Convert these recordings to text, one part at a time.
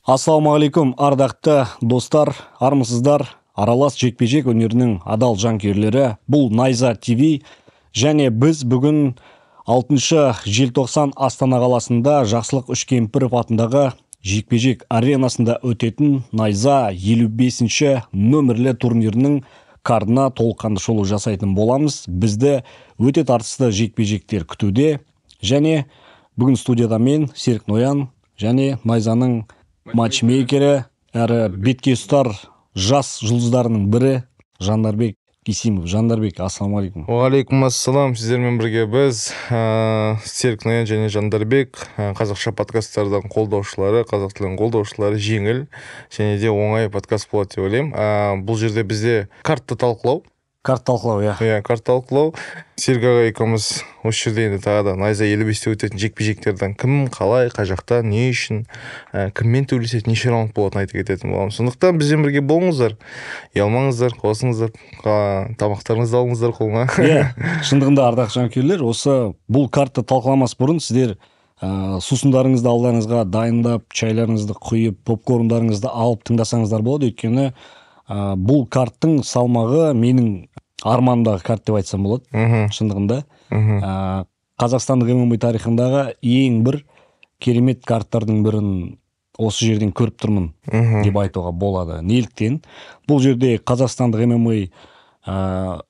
Ассалаумағалейкум, ардақты достар, армысыздар. Аралас жекпе-жек өнерінің адал жанкүйерлері. Бұл Найза ТВ және біз бүгін 6 желтоқсан Астана қаласында Жақсылық Үшкемпіров атындағы жекпе-жек аренасында өтетін Найза 55-ші нөмірлі турнирінің кардына толыққанды шолу жасайтын боламыз. Бізді өте тартысты жекпе-жектер күтуде. Және бүгін студияда мен, Серік Ноян, және Найзаның матчмейкері әрі бетке ұстар жас жұлдыздарының бірі Жандарбек Исимов. Жандарбек, ассалаумағалейкум. Уағалейкум ассалам. Сіздермен бірге біз Серік Ноян және Жандарбек, қазақша подкасттардан қолдаушылары, қазақ тілін қолдаушылары, жеңіл және де оңай подкаст болады деп ойлаймын. Бұл жерде бізде картты талқылау. Карт талқылау, иә. Карт талқылау. Серік аға екеуміз осы жерде енді тағы да Найза 55-те өтетін жекпе-жектерден кім, қалай, қай жақта, не үшін, кіммен төбелеседі, неше раунд болатынын айтып кететін боламыз. Сондықтан бізбен бірге болыңыздар, ұялмаңыздар, қосыңыздар, тамақтарыңызды алыңыздар қолына. Шындығында ардақты жанкүйерлер, осы бұл картты талқыламас бұрын сіздер сусындарыңызды алдарыңызға дайындап, чайларыңызды құйып, попкорндарыңызды алып тыңдасаңыздар болады. Өйткені бұл карттың салмағы менің арманымдағы карт деп айтсам болады. Шындығында қазақстандық ММА тарихындағы ең бір керемет карттардың бірін осы жерден көріп тұрмын деп айтуға болады. Неліктен? Бұл жерде қазақстандық ММА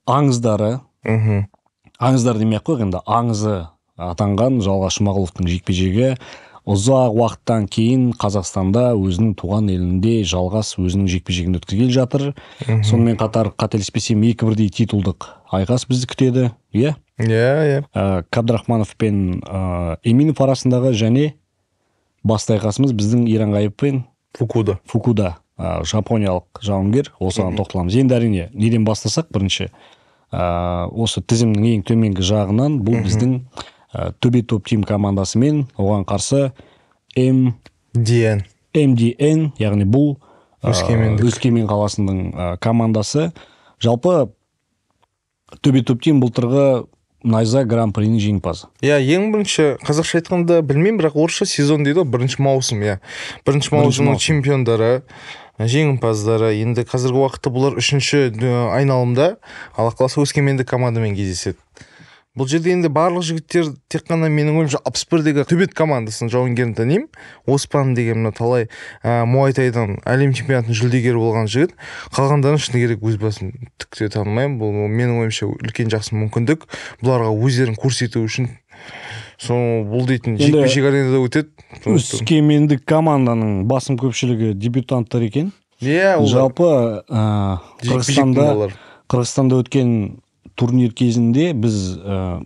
аңыздары, аңыздар демей-ақ қойық енді, аңызы атанған Жалғас Жұмағұловтың жекпе-жегі ұзақ уақыттан кейін Қазақстанда өзінің туған елінде Жалғас өзінің жекпе-жегін өткізгелі жатыр. Сонымен қатар қателеспесем 2-1 титулдық айқас бізді күтеді. Иә? Қабдрахманов пен Эминов арасындағы және басты айқасымыз біздің Иранғайып пен Фукуда, жапониялық жауынгер. Осыған тоқталамыз. Енді әрине неден бастасақ, бірінші осы тізімнің ең төменгі жағынан бұл біздің Төбе топ тим командасы мен оған қарсы MDN, яғни бұл Өскемен қаласының командасы. Жалпы Төбе топ тим былтырғы Найза гран-принің жеңімпазы. Ең бірінші, қазақша айтқанда білмеймін, бірақ орысша сезон дейді, бірінші маусым. Бірінші маусымның чемпиондары, жеңімпаздары. Енді қазіргі уақытта бұлар үшінші айналымда Алла қаласа Өскемендік командамен кездеседі. Бұл жерде енді барлық жігіттер тек қана менің ойымша 61-дегі төбет командасының жауынгерін танимын. Оспан деген талай муайтайдан әлем чемпионатының жүлдегері болған жігіт. Қалғандарын шыны керек өз басым түкте танымаймын. Бұл менің ойымша үлкен жақсы мүмкіндік. Бұларға өздерін көрсету үшін бұл дейтін жекпе-жек аренада өтеді. Өскемендік команданың басым көпшілігі дебютанттар екен. Жалпы Қырғызстанда өткен турнир кезінде біз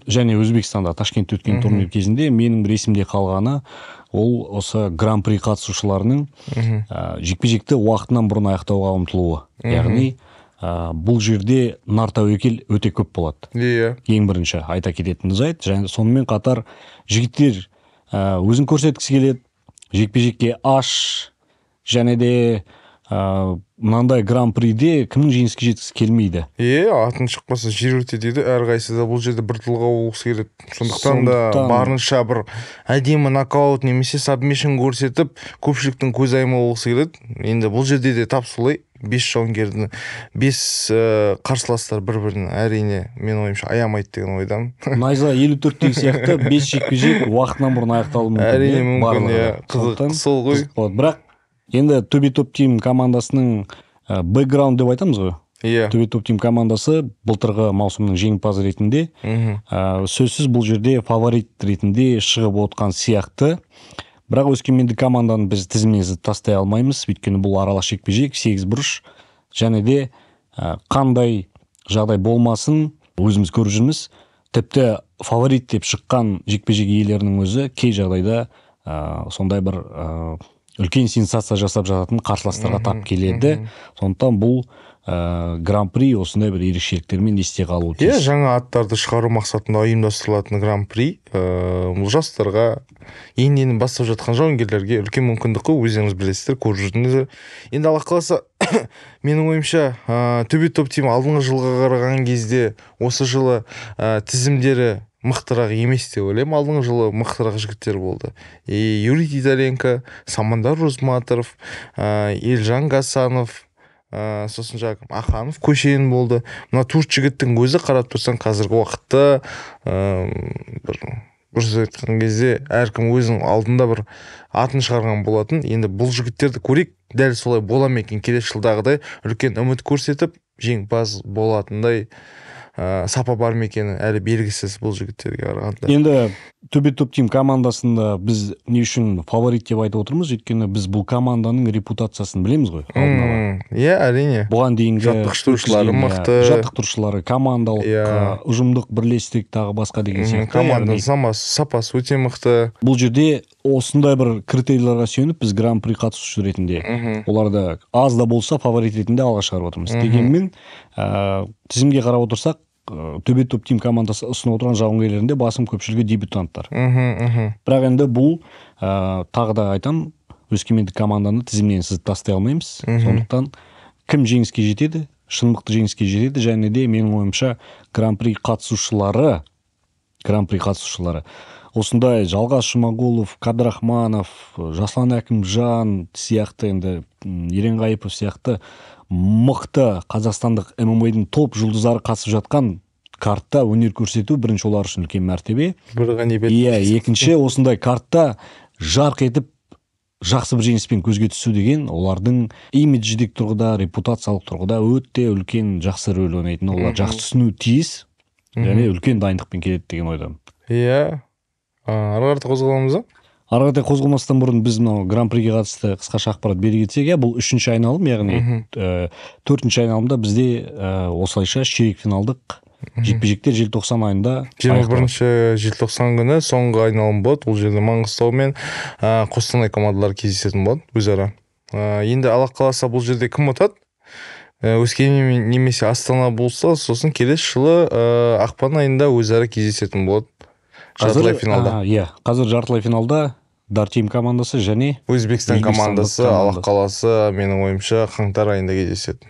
және Өзбекстанда Ташкентте өткен турнир кезінде менің ресімде қалғаны ол осы гран-при қатысушыларының жекпе-жекті уақытынан бұрын аяқтауға ұмтылуы. Яғни бұл жерде нар тәуекел өте көп болады. Ең бірінші айта кететін жайт. Және сонымен қатар жігіттер өзін көрсеткісі келеді, жекпе-жекке аш және де мынандай гран-приде кімнің жеңіске жеткісі келмейді. Атын шықпаса жер өте дейді, әрқайсысы да бұл жерде бір тұлға болғысы келеді. Сондықтан да барынша бір әдемі нокаут немесе сабмишн көрсетіп, көпшіліктің көз айырма болғысы келеді. Енді бұл жерде де тап солай. 5 жауынгердің 5 қарсыластар бір-бірін әрине мен ойымша аямайды деген ойдамын. Найза 54-тегі сияқты 5 жекпе-жек уақытынан бұрын аяқталуы мүмкін. Әрине мүмкін, қызық сол ғой. Бірақ енді Төбе топ тим командасының бэкграунд деп айтамыз ғой. Төбе топ тим командасы былтырғы маусымның жеңімпазы ретінде сөзсіз бұл жерде фаворит ретінде шығып отқан сияқты. Бірақ Өскемендік команданы біз тізімімізді тастай алмаймыз. Өйткені бұл аралас жекпе-жек, 8 бұрыш және де қандай жағдай болмасын өзіміз көріп жүрміз. Тіпті фаворит деп шыққан жекпе-жек иелерінің өзі кей жағдайда сондай бір үлкен сенсация жасап жататын қарсыластарға тап келеді. Сондықтан бұл гран-при осындай бір ерекшеліктермен есте қалуы тиіс. Жаңа аттарды шығару мақсатында ұйымдастырылатын гран-при бұл жастарға енді бастап жатқан жауынгерлерге үлкен мүмкіндік қой, өздеріңіз білесіздер, көріп жүрдіңіздер. Енді Алла қаласа менің ойымша Төбе топ тим алдыңғы жылға қараған кезде осы жылы тізімдері мықтырақ емес деп ойлаймын. Алдыңғы жылы мықтырақ жігіттер болды. Юрий Титаренко, Самандар Русматов, Елжан Гасанов, сосын жаңағы Аханов, Көшен болды. Мына төрт жігіттің өзі қарап тұрсаң қазіргі уақытта бір дұрыс айтқан кезде әркім өзінің алдында бір атын шығарған болатын. Енді бұл жігіттерді көрейік, дәл солай бола ма екен, келесі жылдағыдай үлкен үміт көрсетіп жеңімпаз болатындай сапа бар ма екені әлі белгісіз бұл жігіттерге қарағанда. Енді төбе топ тим командасында біз не үшін фаворит деп айтып отырмыз, өйткені біз бұл команданың репутациясын білеміз ғой. Иә, әрине. Бұған дейінгі жаттықтырушылары мықты, жаттықтырушылары командалық, ұжымдық бірлестік тағы басқа деген сияқты. Команданың сапасы өте мықты. Бұл жерде осындай бір критерийлерге сүйеніп біз гран-при қатысушы ретінде оларды аз да болса фаворит ретінде алға шығарып отырмыз. Дегенмен тізімге қарап отырсақ, төбе топ тим командасы ұсынып отырған жауынгерлерінде басым көпшілігі дебютанттар. Бірақ енді бұл тағы да айтам, өскемендік команданы тізімнен сіз тастай алмаймыз. Сондықтан кім жеңіске жетеді, шындықты жеңіске жетеді, және де менің ойымша гран-при қатысушылары осындай Жалғас Жұмағұлов, Қадырахманов, Жаслан Әкімжан сияқты, енді Еренғайыпов сияқты мықты қазақстандық ММА-дің топ жұлдыздары қатысып жатқан картта өнер көрсету бірінші олар үшін үлкен мәртебе. Бір ғанибет. Екінші, осындай картта жарқ етіп жақсы бір жеңіспен көзге түсу деген олардың имидждік тұрғыда, репутациялық тұрғыда өте үлкен жақсы рөл ойнайтын. Олар жақсы түсіну тиіс, және үлкен дайындықпен келеді деген ойдамын. Иә. Ары қарата қозғаламыз ба? Ары қарата қозғалмастан бұрын біз мынау гран-приге қатысты қысқаша ақпарат бере кетсек, бұл 3-ші айналым, яғни 4-ші айналымда бізде осылайша ширек финалдық жекпе-жектер желтоқсан айында 21-ші желтоқсан күні соңғы айналым болады. Ол жерде Маңғыстау мен Қостанай командалары кездесетін болады өзара. Енді Алла қаласа бұл жерде кім ұтады? Өскемен немесе Астана болса, сосын келесі жылы ақпан айында өзара кездесетін болады. Жартылай финалда. Қазір жартылай финалда Дартим командасы және Өзбекстан командасы, Алла қаласы менің ойымша қаңтар айында кездеседі.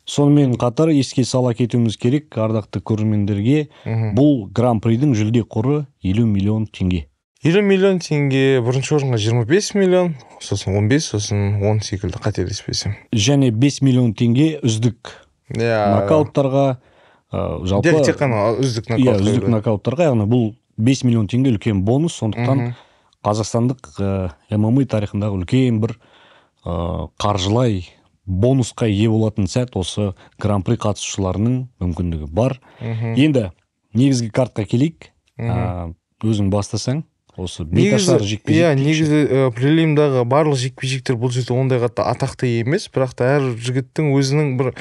Сонымен қатар еске сала кетуіміз керек ардақты көрермендерге, бұл гран-придің жүлде қоры 50 миллион теңге. 50 миллион теңге, бірінші орынға 25 миллион, сосын 15, сосын 10 секілді қателеспесем. Және 5 миллион теңге үздік нокауттарға, жалпы тек қана үздік нокауттарға, яғни бұл 5 миллион теңге үлкен бонус, сондықтан қазақстандық ММА тарихындағы үлкен бір қаржылай бонусқа ие болатын сәт осы гран-при қатысушыларының мүмкіндігі бар. Енді негізгі картқа келейік. Өзің бастасаң, осы беташар жекпе-жек. Негізі прелимдағы барлық жекпе-жектер бұл жерде ондай қатты атақты емес, бірақ та әр жігіттің өзінің бір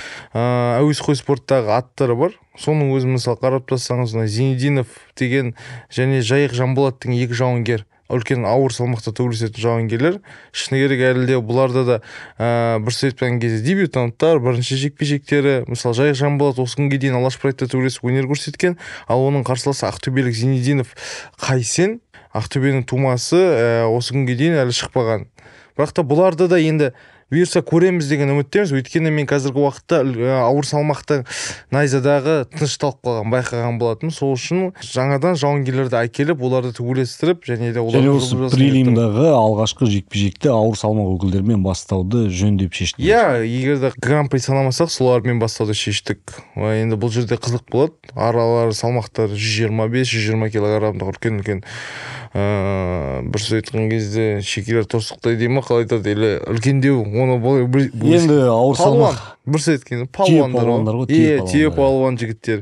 әуесқой спорттағы аттары бар. Соның өзі мысалы қарап тұрсаңыз, Зинединов деген және Жайық Жанболат деген екі жауынгер, үлкен ауыр салмақта төбелесетін жауынгерлер. Шыны керек әлі де бұларда да бір сөйткен кезде дебютанттар, бірінші жекпе-жектері. Мысалы Жайық Жанболат осы күнге дейін Алаш Прайдта төбелесіп өнер көрсеткен, ал оның қарсыласы ақтөбелік Зинединов Қайсен, Ақтөбенің тумасы, осы күнге дейін әлі шықпаған. Бірақ та бұларды да енді бұйырса көреміз деген үміттеміз. Өйткені мен қазіргі уақытта ауыр салмақта найзадағы тынышталып қалған байқаған болатын. Сол үшін жаңадан жауынгерлерді әкеліп, оларды төбелестіріп, және де оларды осы прелимдағы алғашқы жекпе-жекті ауыр салмақ өкілдерімен бастауды жөн деп шештік. Егер де гран-при санамасақ, солармен бастауды шештік. Енді бұл жерде қызық болады. Аралары салмақтары 125-120 килограммдық үлкен бір сөйткен кезде шекелер торсықтай деймі қалай айтады, үлкендеу. Енді ауыр салмақ бір сөйткені палуандар ғой, тие палуан жігіттер,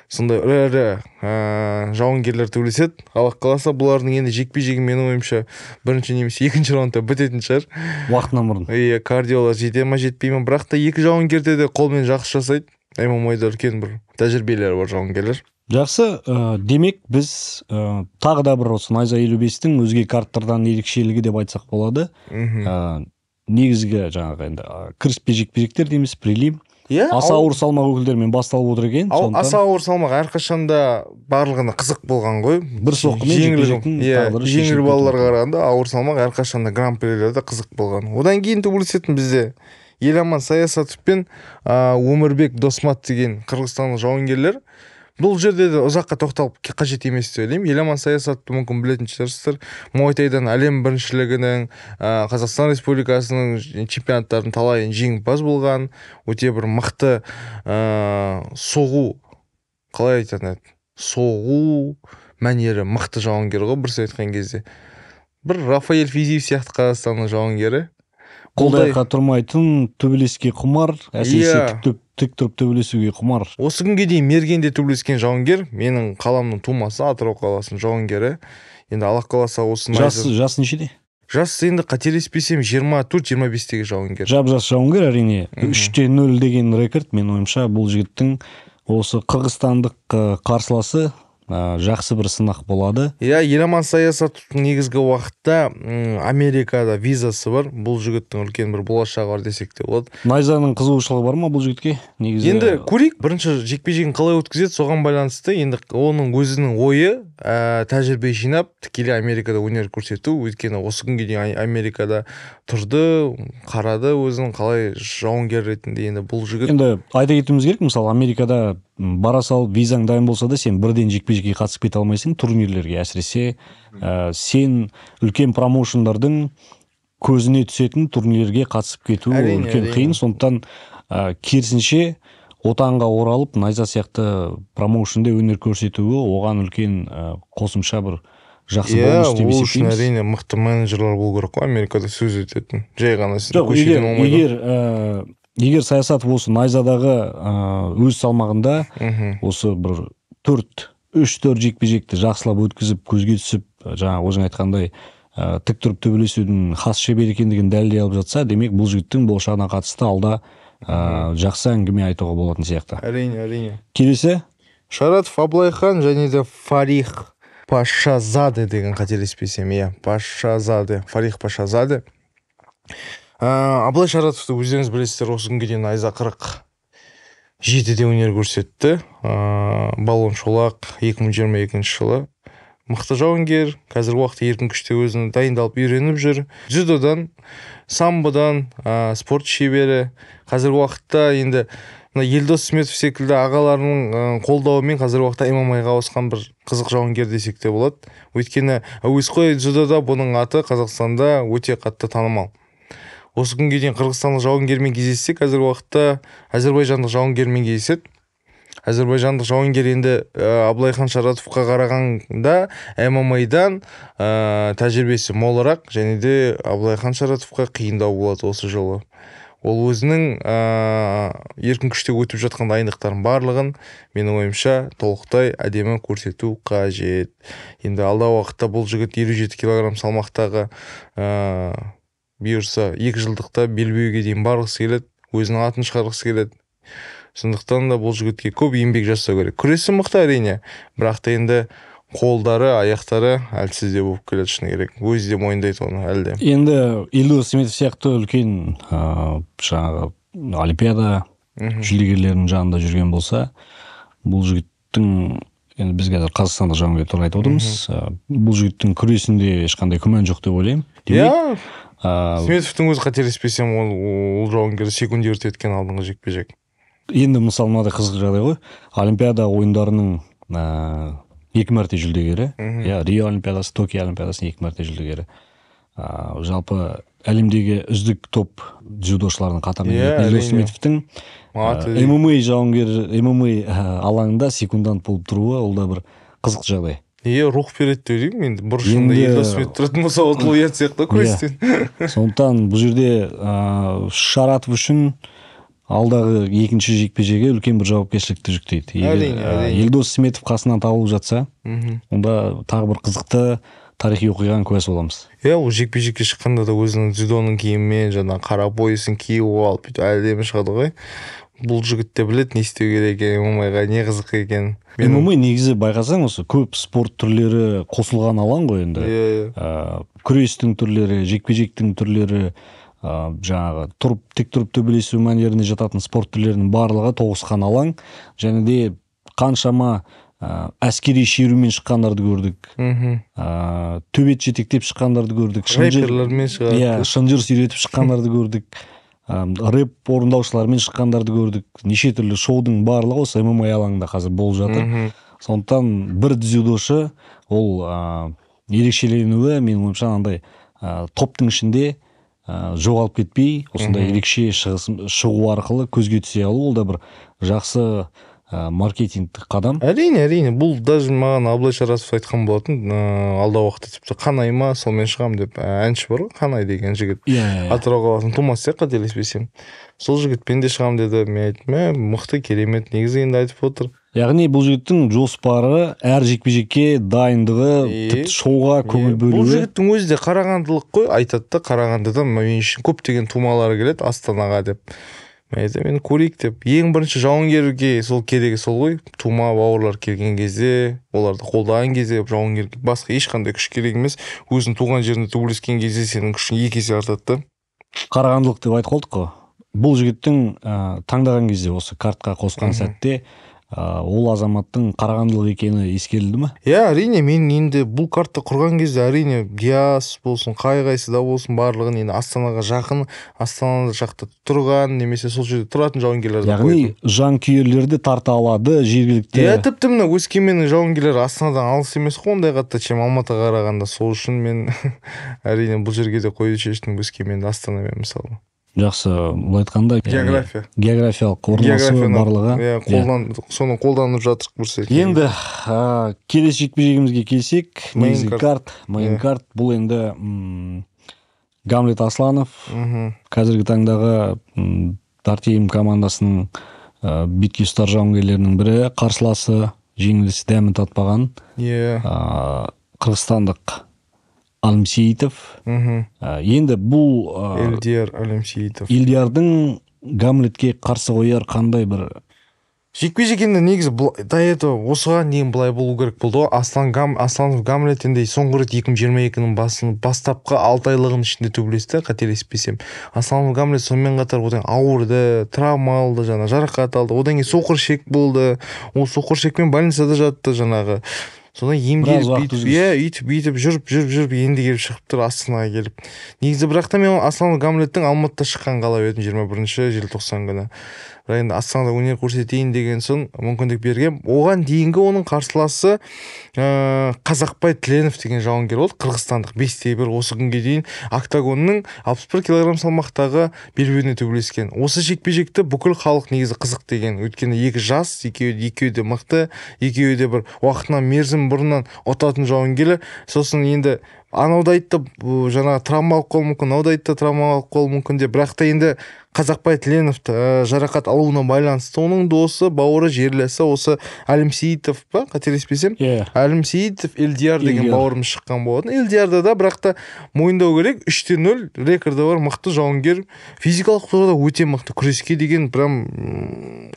сондай ірі жауынгерлер төбелеседі. Алла қаласа бұлардың енді жекпе-жегі менің ойымша бірінші немесе екінші раундта бітетін шығар. Уақытынан бұрын. Кардиолар жете ме жетпей ме, бірақ та екі жауынгерде де қолмен жақсы жасайды. ММА-да үлкен бір тәжірибелері бар жауынгерлер. Жақсы, демек біз тағы да бір осы найза 55-тің өзге карттардан ерекшелігі деп айтсақ болады. Негізгі жаңағы енді кіріспе жекпе-жектер дейміз, прелим. Аса ауыр салмақ өкілдерімен басталып отыр екен. Аса ауыр салмақ әрқашанда барлығына қызық болған ғой. Бір соққымен жекпе-жектің тағдыры шешіліп жеңіл балаларға қарағанда ауыр салмақ әрқашанда гран-прилерде қызық болған. Одан кейін төбелесетін бізде Еламан Саясатов пен Өмірбек Досмат деген қырғызстанның жауынгерлер. бұл жерде де ұзаққа тоқталып қажет емес деп ойлаймын. Еламан саясатты мүмкін білетін шығарсыздар. Муайтайдан әлем біріншілігінің, Қазақстан Республикасының чемпионаттардың талайын жеңімпаз болған, өте бір мықты соғу, қалай айтатын еді, соғу мәнері мықты жауынгер ғой, бірсе айтқан кезде. Бір Рафаэль Физиев сияқты Қазақстанның жауынгері. Қолдайқа тұрмайтын, төбелеске құмар, әсіресе тік тұрып төбелесуге құмар. Осы күнге дейін мергенде төбелескен жауынгер, менің қаламның тумасы, Атырау қаласының жауынгері. Енді Аллах қаласа осыны жас нешеде? Жас енді қателеспесем 24-25-тегі жауынгер. Жап-жас жауынгер, әрине. 3-0 деген рекорд, мен ойымша, бұл жігіттің осы қырғызстандық қарсыласы жақсы бір сынақ болады. Еламан саясаттың негізгі уақытта Америкада визасы бар. Бұл жігіттің үлкен бір болашағы бар десек те болады. Найзаның қызығушылығы бар ма бұл жігітке? Енді көрейік, бірінші жекпе-жегін қалай өткізеді, соған байланысты. Енді оның өзінің ойы, тәжірибе жинап, тікелей Америкада өнер көрсету. Өйткені осы күнге дейін Америкада тұрды, қарады өзінің қалай жауынгер ретінде. Енді бұл жігіт, енді айта кетуіміз керек, мысалы Америкада бара салып визаң дайын болса да, сен бірден жекпе-жекке қатысып кете алмайсың, турнирлерге. Әсіресе сен үлкен промоушндардың көзіне түсетін турнирлерге қатысып кету үлкен қиын. Сондықтан керісінше отанға оралып, найза сияқты промоушнде өнер көрсетуі оған үлкен қосымша бір жақсы бонус деп есептейміз. Ол үшін әрине мықты менеджерлар болу керек қой, Америкада сөз ететін. Жай ғана егер Саясатов осы найзадағы өз салмағында осы бір 3-4 жекпе-жекті жақсылап өткізіп, көзге түсіп, жаңа өзің айтқандай тік тұрып төбелесудің хас шебер екендігін дәлелдей алып жатса, демек бұл жігіттің болашағына қатысты алда жақсы әңгіме айтуға болатын сияқты. Әрине. Келесі Шаратов Аблайхан және де Фарих Пашазаде деген қателеспесем, Фарих Пашазаде. Аблай Шаратовты өздеріңіз білесіздер, осы күнге дейін найза 47-де өнер көрсетті. Балуан Шолақ 2022 жылы. Мықты жауынгер, қазіргі уақытта еркін күште өзін дайындалып үйреніп жүр. Дзюдодан, самбодан спорт шебері. Қазіргі уақытта енді Елдос Сметов секілді ағаларының қолдауымен қазіргі уақытта ММА-ға ауысқан бір қызық жауынгер десек те болады. Өйткені әуесқой дзюдода бұның аты Қазақстанда өте қатты танымал. Осы күнге дейін қырғызстандық жауынгермен кездессе, қазіргі уақытта әзербайжандық жауынгермен кездеседі. Әзербайжандық жауынгер енді Аблайхан Шаратовқа қарағанда ММА-дан тәжірибесі молырақ, және де Аблайхан Шаратовқа қиындау болады осы жолы. Ол өзінің еркін күште өтіп жатқан дайындықтарын барлығын, менің ойымша, толықтай әдемі көрсету қажет. Енді алдағы уақытта бұл жігіт 57 кг салмақтағы бұйырса 2 жылдықта белбеуге дейін барғысы келеді, өзінің атын шығарғысы келеді. Сондықтан да бұл жігітке көп еңбек жасау керек. Күресі мықты әрине, бірақ та енді қолдары, аяқтары әлсіз де болып келеді шыны керек. Өзі де мойындайды оны әлде. Енді Елдос Сметов сияқты үлкен жаңағы Олимпиада жүлдегерлерінің жанында жүрген болса, бұл жігіттің, енді біз қазір Қазақстандық жауынгер туралы айтып отырмыз. Бұл жігіттің күресінде ешқандай күмән жоқ деп ойлаймын. Сметовтың өзі қателеспесем, ол жауынгер секунд өртеткен алдыңғы жекпе-жек. Енді мысалы мынадай қызық жағдай ғой. Олимпиада ойындарының 2 мәрте жүлдегері. Рио Олимпиадасы, Токио Олимпиадасының 2 мәрте жүлдегері. Жалпы әлемдегі үздік топ дзюдошылардың қатарында Елдос Сметовтың ММА жауынгер, ММА алаңында секундант болып тұруы, ол да бір қызық жағдай. Рух береді деп ойлаймын. Енді бұрышында Елдос Сметов тұратын болса, ол ұят сияқты күрестен. Сондықтан бұл жерде Шаратов үшін алдағы екінші жекпе-жегі үлкен бір жауапкершілікті жүктейді. Елдос Сметов қасынан табылып жатса, онда тағы бір қызықты тарихи оқиғаның куәсі боламыз. Ол жекпе-жекке шыққанда да өзінің дзюдоның киімімен, жаңа қара бойысын киіп алып, әдемі шығады ғой. Бұл жігіт те біледі не істеу керек екенін, ММА-ға не қызық екенін. ММА негізі байқасаң осы көп спорт түрлері қосылған алаң ғой енді. Күрестің түрлері, жекпе-жектің түрлері, жаңағы тік тұрып төбелесу мәнеріне жататын спорт түрлерінің барлығы тоғысқан алаң. Және де қаншама әскери шерумен шыққандарды көрдік. Төбет жетектеп шыққандарды көрдік. Шайперлермен шығарды. Шынжыр сүйретіп шыққандарды көрдік. рэп орындаушылармен шыққандарды көрдік. Неше түрлі шоудың барлығы осы ММА алаңында қазір болып жатыр. Сондықтан бір дзюдошы ол ерекшеленуі менің ойымша андай топтың ішінде жоғалып кетпей, осындай ерекше шығу арқылы көзге түсе алу, ол да бір жақсы маркетингтік қадам. Әрине, бұл даже маған Абылай Шарасов айтқан болатын, алда уақытта тіпті Қанай ма, сонымен шығам деп. Әнші бар ғой, Қанай деген жігіт. Атырау қаласының тумасы сияқты, қателеспесем. Сол жігітпен де шығам деді. Мен айттым, мықты, керемет, негізі енді айтып отыр. Яғни бұл жігіттің жоспары, әр жекпе-жекке дайындығы, тіпті шоуға көңіл бөлуі. Бұл жігіттің өзі де қарағандылық қой, айтады да, Қарағандыдан мен үшін көптеген тумалары келеді Астанаға деп. Мен көрейік деп. Ең бірінші жауынгерге сол керегі сол ғой. Тума бауырлар келген кезде, оларды қолдаған кезде жауынгерге басқа ешқандай күш керек емес. Өзің туған жерінде төбелескен кезде сенің күшің екі есе артады. Қарағандылық деп айтып қалдық қой. Бұл жігіттің таңдаған кезде осы картқа қосқан сәтте ол азаматтың қарағандылық екені ескерілді ме? Әрине, мен енді бұл картты құрған кезде әрине Диас болсын, қайсы да болсын, барлығын енді Астанаға жақын, Астанада жақта тұрған, немесе сол жерде тұратын жауынгерлерді қойдым. Яғни жанкүйерлерді тарта алады, жергілікті. Тіпті мына Өскеменнің жауынгерлері Астанадан алыс емес қой, ондай қатты, чем Алматыға қарағанда. Сол үшін мен әрине бұл жерге де қоюды шештім, Өскеменді Астанамен мысалы. Жақсы, бұл айтқанда географиялық орналасуы барлығы. Соны қолданып жатырық бірсе. Енді келесі жекпе-жегімізге келсек, негізгі карт, мейн карт, бұл енді Гамлет Асланов, қазіргі таңдағы Дартейм командасының бетке ұстар жауынгерлерінің бірі, қарсыласы, жеңіліс дәмін татпаған қырғызстандық Алымсейітов. Енді бұл Элдияр Алымсейітов. Элдиярдың Гамлетке қарсы қояр қандай бір жекпе-жек енді негізі до этого осыған дейін былай болу керек болды ғой. Асланов Гамлет енді соңғы рет 2022-нің бастапқы 6 айлығының ішінде төбелесті, қателеспесем. Асланов Гамлет сонымен қатар одан ауырды, травма алды, жарақат алды. Одан кейін соқыр шек болды. Ол соқыр шекпен больницада жатты жаңағы. Содан емделіп бүйтіп жүріп енді келіп шығып тұр Астанаға келіп. Негізі бірақ та мен Асланов Гамлеттің Алматыда шыққан қалап едім 21 желтоқсан күні. Бірақ енді Астанада өнер көрсетейін деген соң мүмкіндік берген. Оған дейінгі оның қарсыласы Қазақбай Тленов деген жауынгер болды, қырғызстандық 5-1. Осы күнге дейін октагонның 61 кг салмақтағы белбеуіне төбелескен. Осы жекпе-жекті бүкіл халық негізі қызық деген. Өйткені екі жас, екеуі де мықты, екеуі де бір уақытынан мерзім бұрыннан ұтатын жауынгерлер. Сосын енді анауды айтты, жаңағы травма алып қалуы мүмкін, анауды айтты, травма алып қалуы мүмкін деп. Бірақ та енді Қазақбай Тленовты жарақат алуына байланысты оның досы, бауыры, жерлесі осы Алымсейітов па, қателеспесем? Алымсейітов Элдияр деген бауырымыз шыққан болатын. Элдиярда да бірақ та мойындау керек, 3-0 рекорды бар, мықты жауынгер, физикалық тұрғыда өте мықты, күреске деген прям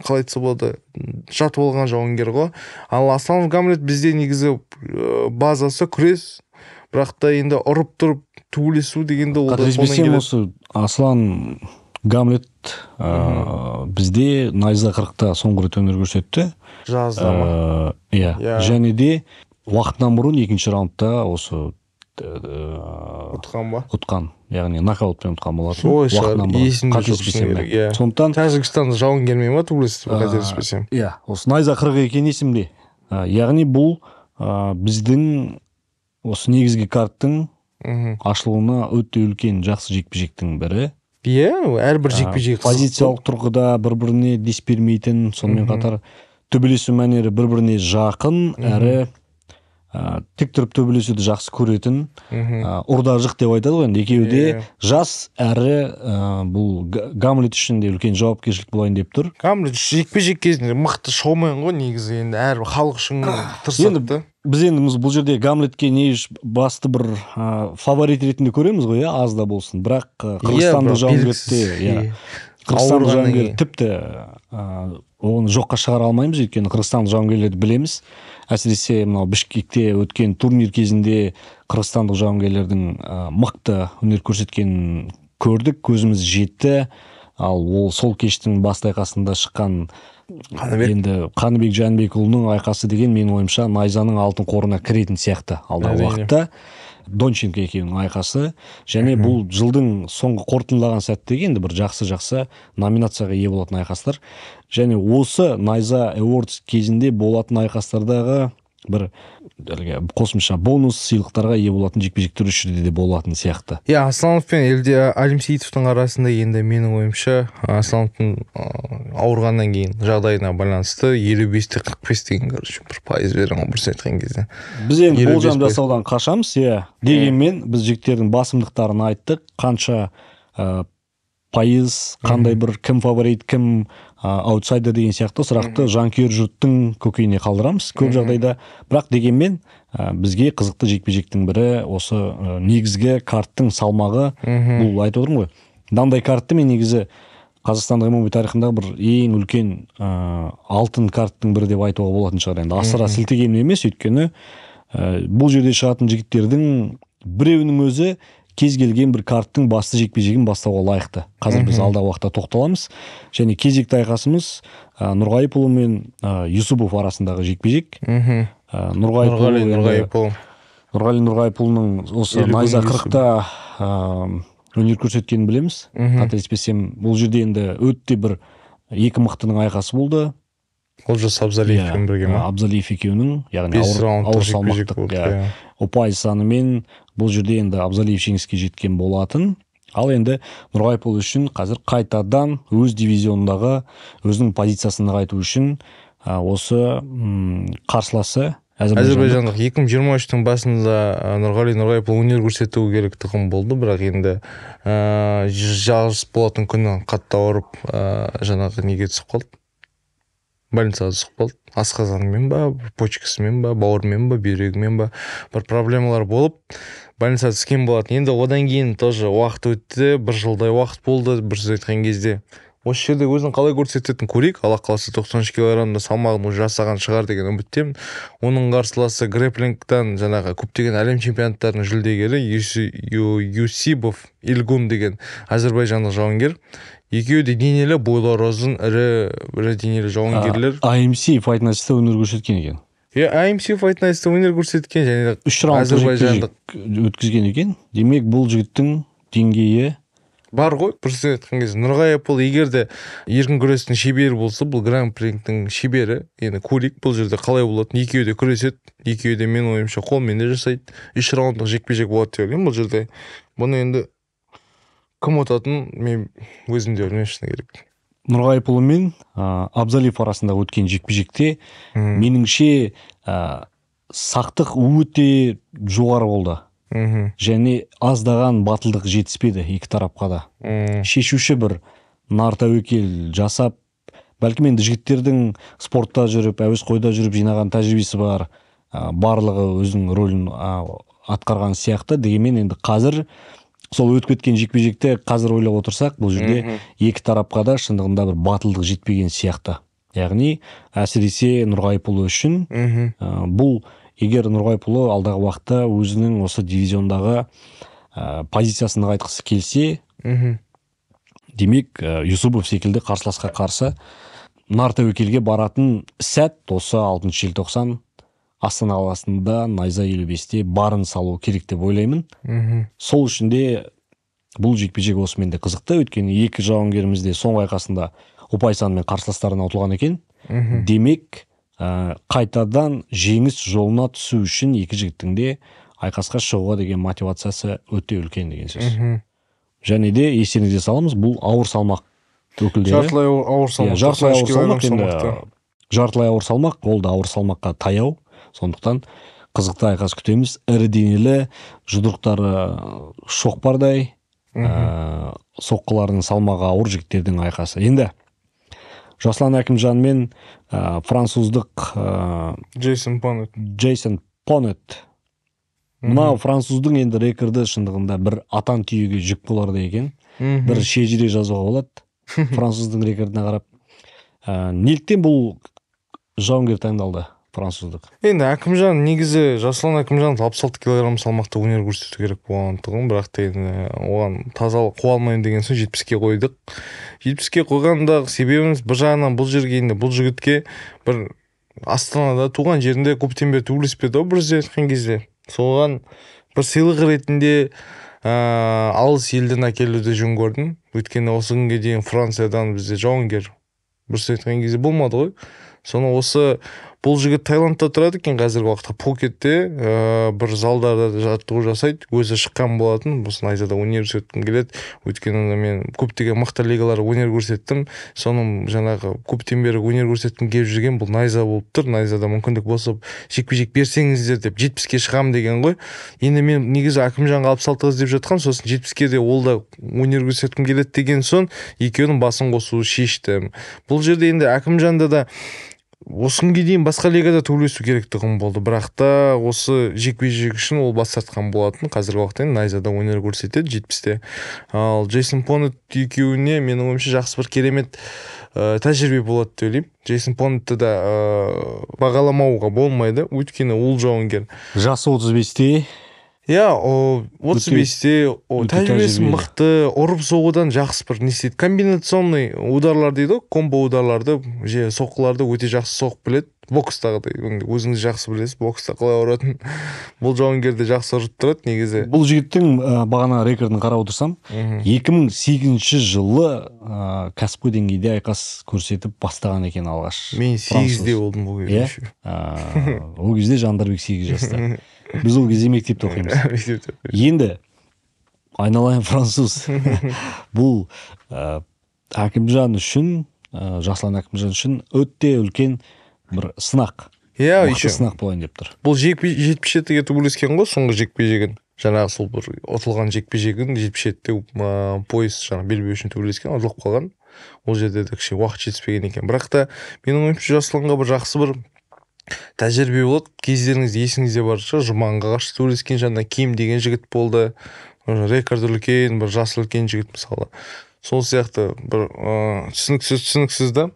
қалай айтса болады, жатып алған жауынгер ғой. Ал Асланов Гамлет бізде негізі базасы күрес, бірақ та енді ұрып тұрып төбелесу дегенде ол да сонан келеді. Осы Аслан Гамлет бізде Найза 40-та соңғы рет өнер көрсетті. Жазда ма? Және де уақытынан бұрын екінші раундта осы ұтқан ба? Ұтқан, яғни нокаутпен ұтқан болатын. Ой, есімде жоқ. Сондықтан Тәжікстанда жауынгермен ма төбелесті, қателеспесем? Осы Найза 40 екен есімде. Яғни бұл біздің осы негізгі карттың ашылуына өте үлкен жақсы жекпе-жектің бірі. Әрбір жекпе-жек позициялық тұрғыда бір-біріне дес бермейтін, сонымен қатар төбелесу мәнері бір-біріне жақын, әрі тік тұрып төбелесуді жақсы көретін, ұрда-жық деп айтады ғой. Екеуі де жас, әрі бұл Гамлет үшін де үлкен жауапкершілік болайын деп тұр. Гамлет жекпе-жек кезінде мықты шоумен ғой, негізі енді әрбір халық үшін тырысады. Біз енді бұл жерде Гамлетке не басты бір фаворит ретінде көреміз ғой, аз да болсын. Бірақ Қырғызстандық жауынгер тіпті оны жоққа шығара алмаймыз, өйткені Қырғызстандық жауынгерлерді білеміз. Әсіресе мынау Бішкекте өткен турнир кезінде Қырғызстандық жауынгерлердің мықты өнер көрсеткенін көрдік, көзіміз жетті. Ал ол сол кештің басты айқасында шыққан енді Қаныбек Жәнібекұлының айқасы деген менің ойымша найзаның алтын қорына кіретін сияқты алдағы уақытта. Донченко екеуінің айқасы, және бұл жылдың соңғы қорытындылаған сәттегі енді бір жақсы номинацияға ие болатын айқастар. Және осы Найза Awards кезінде болатын айқастардағы бір қосымша бонус сыйлықтарға ие болатын жекпе-жектер үш жерде де болатын сияқты. Асланов пен Алимсейітовтің арасында енді менің ойымша Аслановтың ауырғаннан кейін жағдайына байланысты 55-те 45 деген бір пайыз беремін бұрыс айтқан кезде. Біз енді болжам жасаудан қашамыз, дегенмен біз жігіттердің басымдықтарын айттық, қанша пайыз, қандай бір кім фаворит, кім аутсайдер деген сияқты сұрақты жанкүйер жұрттың көкейіне қалдырамыз көп жағдайда. Бірақ дегенмен бізге қызықты жекпе-жектің бірі осы негізгі карттың салмағы. Бұл айтып отырмын ғой. Мынандай картты мен негізі Қазақстандық ММА тарихындағы бір ең үлкен алтын карттың бірі деп айтуға болатын шығар. Енді асыра сілтегенім емес, өйткені бұл жерде шығатын жігіттердің біреуінің өзі кез келген бір карттың басты жекпе-жегін бастауға лайықты. Қазір біз алдағы уақытта тоқталамыз. Және кезекті айқасымыз Нұрғайыпұлы мен Юсупов арасындағы жекпе-жек. Нұрғали Нұрғайыпұлының осы Найза 40-та өнер көрсеткенін білеміз. Қателеспесем, бұл жерде енді өтте бір екі мықтының айқасы болды. Олжас Абзалиевпен бірге ма? Абзалиев екеуінің, яғни ауыр салмақтық ұпай санымен бұл жерде енді Абзалиев жеңіске жеткен болатын. Ал енді Нұрғайыпұл үшін қазір қайтадан өз дивизионындағы өзінің позициясын нығайту үшін осы қарсыласы Әзербайжандық 2023-тің басында Нұрғали Нұрғайыпұл өнер көрсетуі керектігін болды, бірақ енді жарыс болатын күні қатты ауырып жаңағы неге түсіп қалды. Больницаға түсіп қалды. Асқазанымен ба, почкасымен ба, бауырымен ба, бүйрегімен ба бір проблемалар болып больницаға түскен болатын. Енді одан кейін тоже уақыт өтті, бір жылдай уақыт болды, бір сөз айтқан кезде. Осы жерде өзін қалай көрсететінін көрейік. Алла қаласа 93 килограммда салмағын жасаған шығар деген үміттемін. Оның қарсыласы грэпплингтан жаңағы көптеген әлем чемпионаттарының жүлдегері Юсипов Илгун деген әзербайжандық жауынгер. Екеуі де денелі, бойлары ұзын, ірі денелі жауынгерлер. AMC Fight Night'та өнер көрсеткен екен. AMC Fight Night'та өнер көрсеткен және 3 раунд өткізген екен. Демек бұл жігіттің деңгейі бар ғой. Бірінші айтқан кезде Нұрғайыпұл егер де еркін күрестің шебері болса, бұл гран-придің шебері. Енді көрейік бұл жерде қалай болады. Екеуі де күреседі, екеуі де менің ойымша қолмен де жасайды. 3 раундтық жекпе-жек болады деп ойлаймын бұл жерде. Бұны енді кім ұтатынын мен өзім де білмеймін шыны керек. Нұрғайыпұлы мен Абзалиев арасында өткен жекпе-жекте меніңше сақтық өте жоғары болды. Және аздаған батылдық жетіспеді екі тарапқа да. Шешуші бір нар тәуекел жасап, бәлкім енді жігіттердің спортта жүріп, әуесқойда жүріп жинаған тәжірибесі бар, барлығы өзінің рөлін атқарған сияқты. Дегенмен енді қазір сол өтіп кеткен жекпе-жекте қазір ойлап отырсақ, бұл жерде екі тарапқа да шындығында бір батылдық жетпеген сияқты. Яғни әсіресе Нұрғайыпұлы үшін бұл егер Нұрғайыпұлы алдағы уақытта өзінің осы дивизиондағы позициясын нығайтқысы келсе, демек Юсупов секілді қарсыласқа қарсы нар тәуекелге баратын сәт осы 6 желтоқсан Астана қаласында Найза 55-те барын салу керек деп ойлаймын. Сол үшін де бұл жекпе-жек осымен де қызықты, өйткені екі жауынгеріміз де соңғы айқасында ұпай санымен қарсыластарына ұтылған екен. Демек қайтадан жеңіс жолына түсу үшін екі жігіттің де айқасқа шығуға деген мотивациясы өте үлкен деген сөз. Және де естеріңізге саламыз, бұл ауыр салмақ өкілдері. Жартылай ауыр салмақ. Жартылай ауыр салмақ, ол да ауыр салмаққа таяу. Сондықтан қызықты айқас күтеміз. Ірі денелі, жұдырықтары шоқпардай, соққыларының салмағы ауыр жігіттердің айқасы. Енді Жаслан Әкімжан мен француздық Джейсон Понет. Мынау француздың енді рекорды шындығында бір атан түйеге жүк боларда екен. Бір шежіре жазуға болады. Француздың рекордына қарап. Неліктен бұл жауынгер таңдалды? француздық. Енді Әкімжан негізі Жасұлан Әкімжан 66 килограмм салмақта өнер көрсету керек болғандығын, бірақ та енді оған тазалық қуа алмаймын деген соң 70-ке қойдық. 70-ке қойғандағы себебіміз бір жағынан бұл жерге енді бұл жігітке бір Астанада туған жерінде көптен бері төбелеспеді ғой, бір айтқан кезде. Соған бір сыйлық ретінде алыс елден әкелуді жөн көрдім. Өйткені осы күнге дейін Франциядан бізде жауынгер бір айтқан кезде болмады ғой. Соны осы бұл жігіт Таиландта тұрады екен қазіргі уақытта, Пхукетте бір залдарда жаттығу жасайды. Өзі шыққан болатын. Осы найзада өнер көрсеткім келеді. Өйткені мен көптеген мықты лигаларда өнер көрсеттім. Соның жаңағы көптен бері өнер көрсеткім келіп жүрген бұл найза болып тұр. Найзада мүмкіндік болса жекпе-жек берсеңіздер деп 70-ке шығамын деген ғой. Енді мен негізі Әкімжанға 66 іздеп жатқан, сосын 70-ке де ол да өнер көрсеткім келеді деген соң екеуінің басын қосуды шештім. Бұл жерде енді Әкімжанда да осы күнге дейін басқа лигада төбелесу керектігім болды, бірақ та осы жекпе-жек үшін ол бас тартқан болатын. Қазіргі уақытта найзада өнер көрсетеді 70-те. Ал Джейсон Поннет екеуіне менің ойымша жақсы бір керемет тәжірибе болады деп ойлаймын. Джейсон Поннетті да бағаламауға болмайды, өйткені ол жауынгер. Жасы 35-те. Иә, 35-те тәжірибесі мықты, ұрып соғудан жақсы бір не істейді. Комбинационный ударлар дейді, комбо ударларды, соққыларды өте жақсы соғып біледі. Бокстағыдай, өзіңіз жақсы білесіз, бокста қалай ұратын. Бұл жауынгерді жақсы ұрып тұрады негізі. Бұл жігіттің бағана рекордын қарап отырсам, 2008 жылы кәсіпқой деңгейде айқас көрсетіп бастаған екен алғаш. Мен 8-де болдым бұл кезде. Ол кезде Жандарбек 8 жаста. Біз ол кезде мектепте оқимыз. Енді айналайын француз. Бұл Әкімжан үшін, Жасұлан Әкімжан үшін өте үлкен бір сынақ. Мықты сынақ болайын деп тұр. Бұл 77-ге төбелескен ғой, соңғы жекпе-жегін. Жаңағы сол бір ұтылған жекпе-жегін 77-те пояс жаңағы белбеу үшін төбелескен, ұтылып қалған. Ол жерде де кішкене уақыт жетіспеген екен. Бірақ та менің ойымша Жасұланға бір жақсы бір тәжірибе болады. Кездеріңіз есіңізде бар шығар, Жұманға қарсы төбелескен жаңа Ким деген жігіт болды. Рекорд үлкен, бір жасы үлкен жігіт мысалы. Сол сияқты бір түсініксіз да.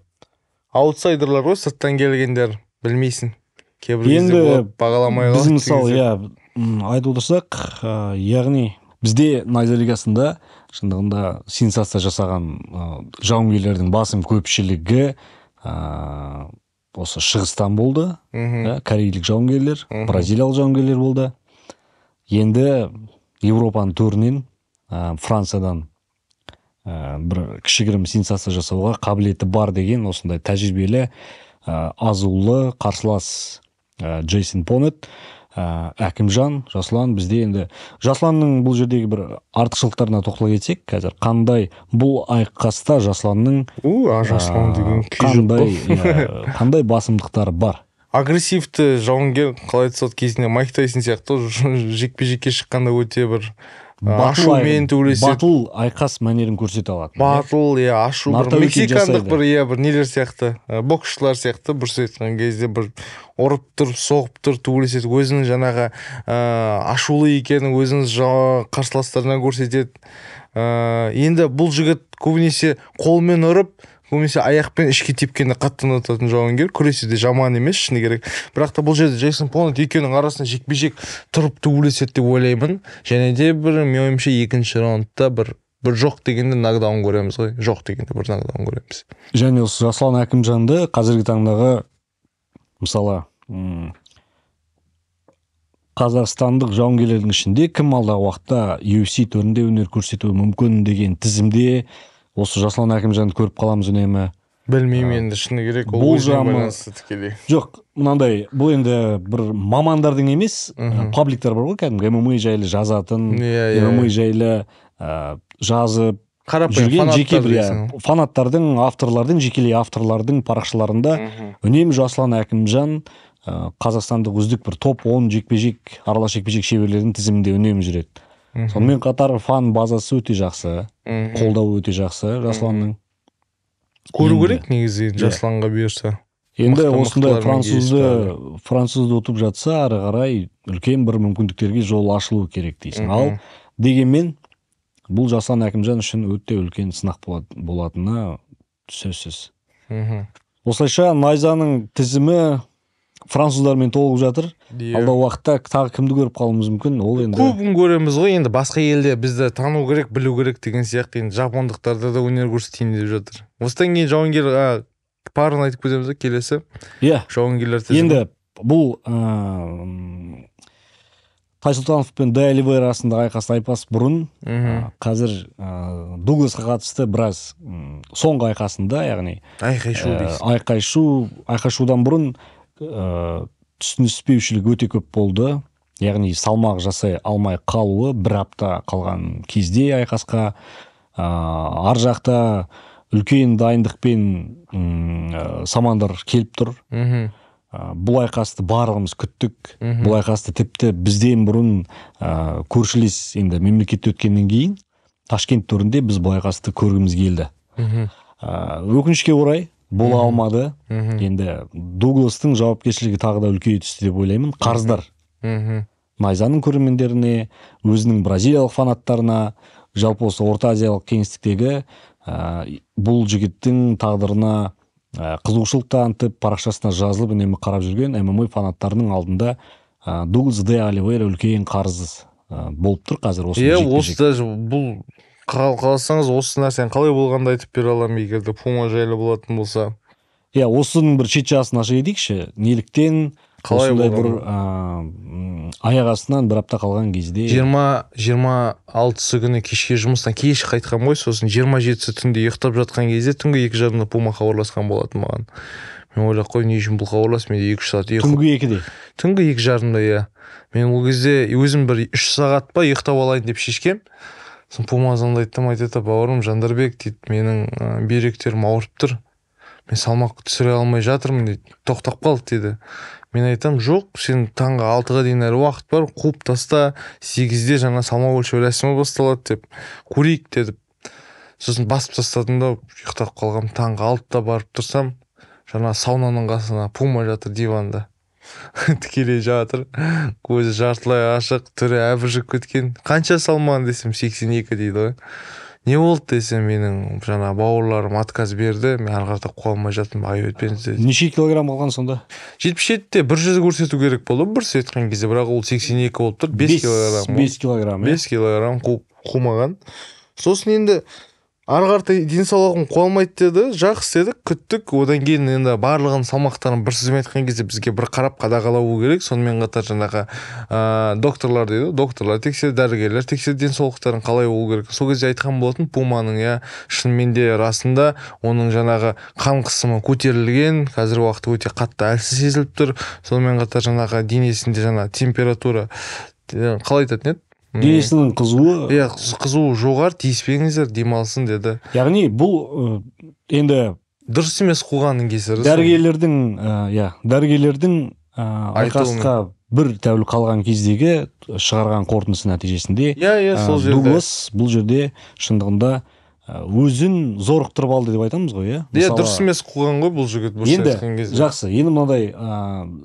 Аутсайдерлар ғой, сырттан келгендер, білмейсің. Кейбір кезде болады, бағаламай қалады. Біз мысалы, айтып отырсақ, яғни бізде найза лигасында шындығында сенсация жасаған жауынгерлердің басым көпшілігі осы шығыстан болды, корейлік жауынгерлер, бразилиялық жауынгерлер болды. Енді Европаның төрінен, Франциядан бір кішігірім сенсация жасауға қабілеті бар деген осындай тәжірибелі азулы қарсылас Джейсон Поннет, Әкімжан, Жасұлан. Бізде енді Жасұланның бұл жердегі бір артықшылықтарына тоқтала кетсек, қазір қандай бұл айқаста Жасұланның қандай басымдықтары бар? Агрессивті жауынгер, қалай айтсақ кезінде Майк Тайсон сияқты жекпе-жекке шыққанда өте бір ашумен төбелеседі. Батыл айқас мәнерін көрсете алады. Батыл, ашу, мексикандық бір нелер сияқты, боксшылар сияқты бір айтқан кезде бір ұрып тұр, соғып тұр, төбелеседі. Өзінің жаңағы ашулы екенін өзіңіз қарсыластарына көрсетеді. Енді бұл жігіт көбінесе қолмен ұрып, көбінесе аяқпен ішке тепкенде қатты ұнататын жауынгер. Күресуде жаман емес, шыны керек. Бірақ та бұл жерде Джейсон Поннет екеуінің арасында жекпе-жек тұрып төбелеседі деп ойлаймын. Және де бір мен ойымша екінші раундта бір жоқ дегенде нокдаун көреміз ғой. Жоқ дегенде бір нокдаун көреміз. Және осы Жасұлан Әкімжанды қазіргі таңдағы мысалы қазақстандық жауынгерлердің ішінде кім алдағы уақытта UFC төрінде өнер көрсетуі мүмкін деген тізімде осы Жасұлан Әкімжанды көріп қаламыз үнемі. Білмеймін енді, шыны керек, ол өзіне байланысты тікелей. Жоқ, мынандай, бұл енді бір мамандардың емес, пабликтар бар ғой, кәдімгі ММА жайлы жазатын, ММА жайлы жазып жүрген жеке бір фанаттардың, авторлардың, жекелей авторлардың парақшаларында үнемі Жасұлан Әкімжан қазақстандық үздік бір топ 10 жекпе-жек, аралас жекпе-жек шеберлерінің тізімінде үнемі жүреді. Сонымен қатар фан базасы өте жақсы, қолдау өте жақсы Жасұланның. Көру керек негізі Жасұланға бұйырса. Енді осындай французды ұтып жатса, ары қарай үлкен бір мүмкіндіктерге жол ашылу керек дейсің. Ал дегенмен бұл Жасұлан Әкімжан үшін өте үлкен сынақ болатыны сөзсіз. Осылайша найзаның тізімі француздармен толып жатыр. Алдағы уақытта тағы кімді көріп қалуымыз мүмкін? Ол енді көбін көреміз ғой, енді басқа елде бізді тану керек, білу керек деген сияқты. Енді жапондықтарда да өнер көрсетейін деп жатыр. Осыдан кейін жауынгер парын айтып кетеміз келесі. Иә. Жауынгерлер тізімі. Енді бұл Тайсұлтанов пен Де Оливейра арасындағы айқас бұрын қазір Дугласқа қатысты біраз соңғы айқасында, яғни айқайшу дейсіз. Айқайшудан бұрын түсініспеушілік өте көп болды. Яғни салмақ жасай алмай қалуы, бір апта қалған кезде айқасқа ар жақта үлкен дайындықпен Самандар келіп тұр. Бұл айқасты барлығымыз күттік. Бұл айқасты тіпті бізден бұрын көршілес енді мемлекетте өткеннен кейін Ташкент төрінде біз бұл айқасты көргіміз келді. Өкінішке орай бола алмады. Енді Дугластың жауапкершілігі тағы да үлкейе түсті деп ойлаймын. Қарыздар найзаның көрермендеріне, өзінің бразилиялық фанаттарына, жалпы осы Орта Азиялық кеңістіктегі бұл жігіттің тағдырына қызығушылық танытып, парақшасына жазылып үнемі қарап жүрген ММА фанаттарының алдында Дуглас Де Оливейра үлкен қарыз болып тұр қазір осы жекпе-жек. Осы бұл қаласаңыз осы нәрсені қалай болғанда айтып бере аламын, егер де Пума жайлы болатын болса. Осының бір шет жағасын аша кетейікші. Неліктен осындай бір аяқ астынан бір апта қалған кезде 26-сы күні кешке жұмыстан кеш қайтқан ғой, сосын 27-сі түнде ұйықтап жатқан кезде түнгі 2:30-да Пума хабарласқан болатын маған. Мен ойлап қой, не үшін бұл хабарласып, мен 2-3 сағат түнгі 2-де. Түнгі 2:30-да, иә. Мен ол кезде өзім бір 3 сағат па ұйықтап алайын деп шешкем. Сосын Пума звондайды, айтады: бауырым Жандарбек дейді, менің бүйректерім ауырып тұр. Мен салмақ түсіре алмай жатырмын дейді. Тоқтап қал дейді. Мен айтам: жоқ, сен таңғы 6-ға дейін әлі уақыт бар, қуып таста, 8-де жаңа салмақ өлшеу рәсімі басталады деп, көрейік дедім. Сосын басып тастадым да ұйықтап қалғам. Таңғы 6-да барып тұрсам, жаңа саунаның қасына Пума жатыр диванда. Тікелей жатыр, көзі жартылай ашық, түрі әбіржіп кеткен. Қанша салмағың десем, 82 дейді ғой. Не болды десем, менің жаңа бауырларым отказ берді, мен ары қарата қоя алмай жаттым, ай өтпеңіз деді. Неше килограмм қалған сонда? 77-те 100 көрсету керек болды, бір сеткен кезде, бірақ ол 82 болып тұр. 5 килограмм. 5 килограмм. 5 килограмм қумаған. Сосын енді ары қарата денсаулығым қоя алмайды деді, жақсы дедік, күттік. Одан кейін енді барлығын салмақтарын бір сөзбен айтқан кезде бізге бір қарап қадағалау керек. Сонымен қатар жаңағы докторлар дейді, докторлар тексерді, дәрігерлер тексерді, денсаулықтарын қалай болу керек. Сол кезде айтқан болатын, Пуманың шынымен де расында оның жаңағы қан қысымы көтерілген, қазір уақытта өте қатты әлсіз сезіліп тұр. Сонымен қатар жаңағы денесінде жаңа температура қалай айтатын еді? Денесінің қызуы, қызуы жоғары, тиіспеңіздер, демалсын деді. Яғни бұл енді дұрыс емес қуғанның кесірі. Дәрігерлердің айқасқа бір тәулік қалған кездегі шығарған қорытындысы нәтижесінде Дуглас бұл жерде шындығында өзін зорықтырып алды деп айтамыз ғой, дұрыс емес қуған ғой бұл жігіт. Енді жақсы, енді мынадай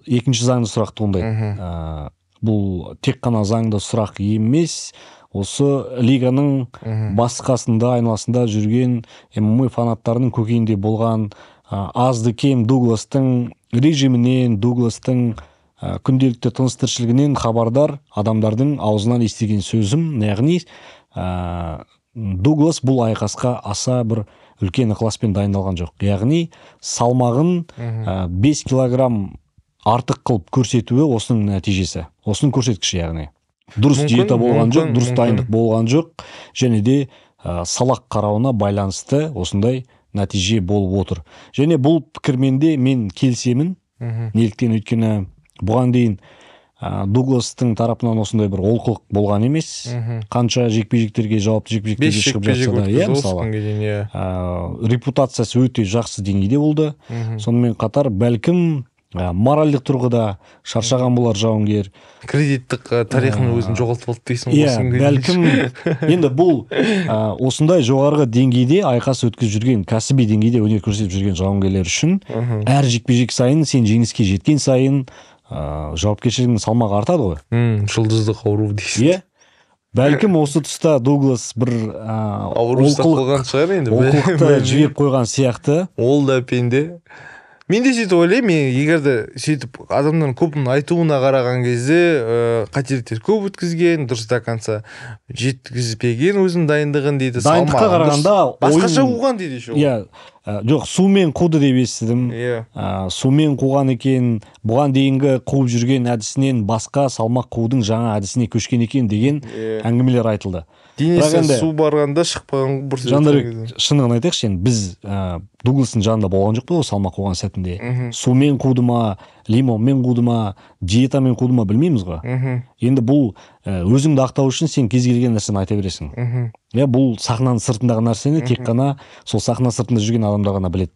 екінші заңды сұрақ туындайды. Бұл тек қана заңды сұрақ емес, осы лиганың басқасында, айналасында жүрген ММА фанаттарының көкейінде болған азды кем Дугластың режимінен, Дугластың күнделікті тыныс тіршілігінен хабардар адамдардың аузынан естіген сөзім, яғни Дуглас бұл айқасқа аса бір үлкен ықыласпен дайындалған жоқ. Яғни салмағын 5 килограмм артық қылып көрсетуі осының нәтижесі, осының көрсеткіші. Яғни дұрыс диета болған жоқ, дұрыс дайындық болған жоқ, және де салақ қарауына байланысты осындай нәтиже болып отыр. Және бұл пікірмен де мен келісемін. Неліктен? Өйткені бұған дейін Дугластың тарапынан осындай бір олқылық болған емес. Қанша жекпе-жектерге, жауапты жекпе-жектерге шығып жатса да, мысалы репутациясы өте жақсы деңгейде болды. Сонымен қатар бәлкім моральдық тұрғыда шаршаған болар жауынгер. Кредиттік тарихын өзін жоғалтып алды дейсің. Бәлкім енді бұл осындай жоғарғы деңгейде айқас өткізіп жүрген, кәсіби деңгейде өнер көрсетіп жүрген жауынгерлер үшін әр жекпе-жек сайын, сен жеңіске жеткен сайын жауапкершілігінің салмағы артады ғой. Жұлдыздық ауру дейсің. Бәлкім осы тұста Дуглас бір олқылықты жіберіп қойған сияқты. Ол да пенде. Мен де сөйтіп ойлаймын, мен егерде сөйтіп адамдардың көбінің айтуына қараған кезде қателіктер көп өткізген, дұрыс до конца жеткізбеген өзінің дайындығын дейді. Дайындыққа қарағанда басқаша қуған дейді еще. Иә, жоқ, сумен қуды деп естідім. Сумен қуған екен, бұған дейінгі қуып жүрген әдісінен басқа салмақ қуудың жаңа әдісіне көшкен екен деген әңгімелер айтылды. Денесі су барғанда шықпаған бір Жандарбек, шынығын айтайықшы, біз Дугластың жанында болған жоқ па ол салмақ қуған сәтінде? Сумен қуды ма, лимонмен қуды ма, диетамен қуды ма білмейміз ғой. Енді бұл өзіңді ақтау үшін сен кез келген нәрсені айта бересің. Бұл сахнаның сыртындағы нәрсені тек қана сол сахна сыртында жүрген адамдар ғана біледі.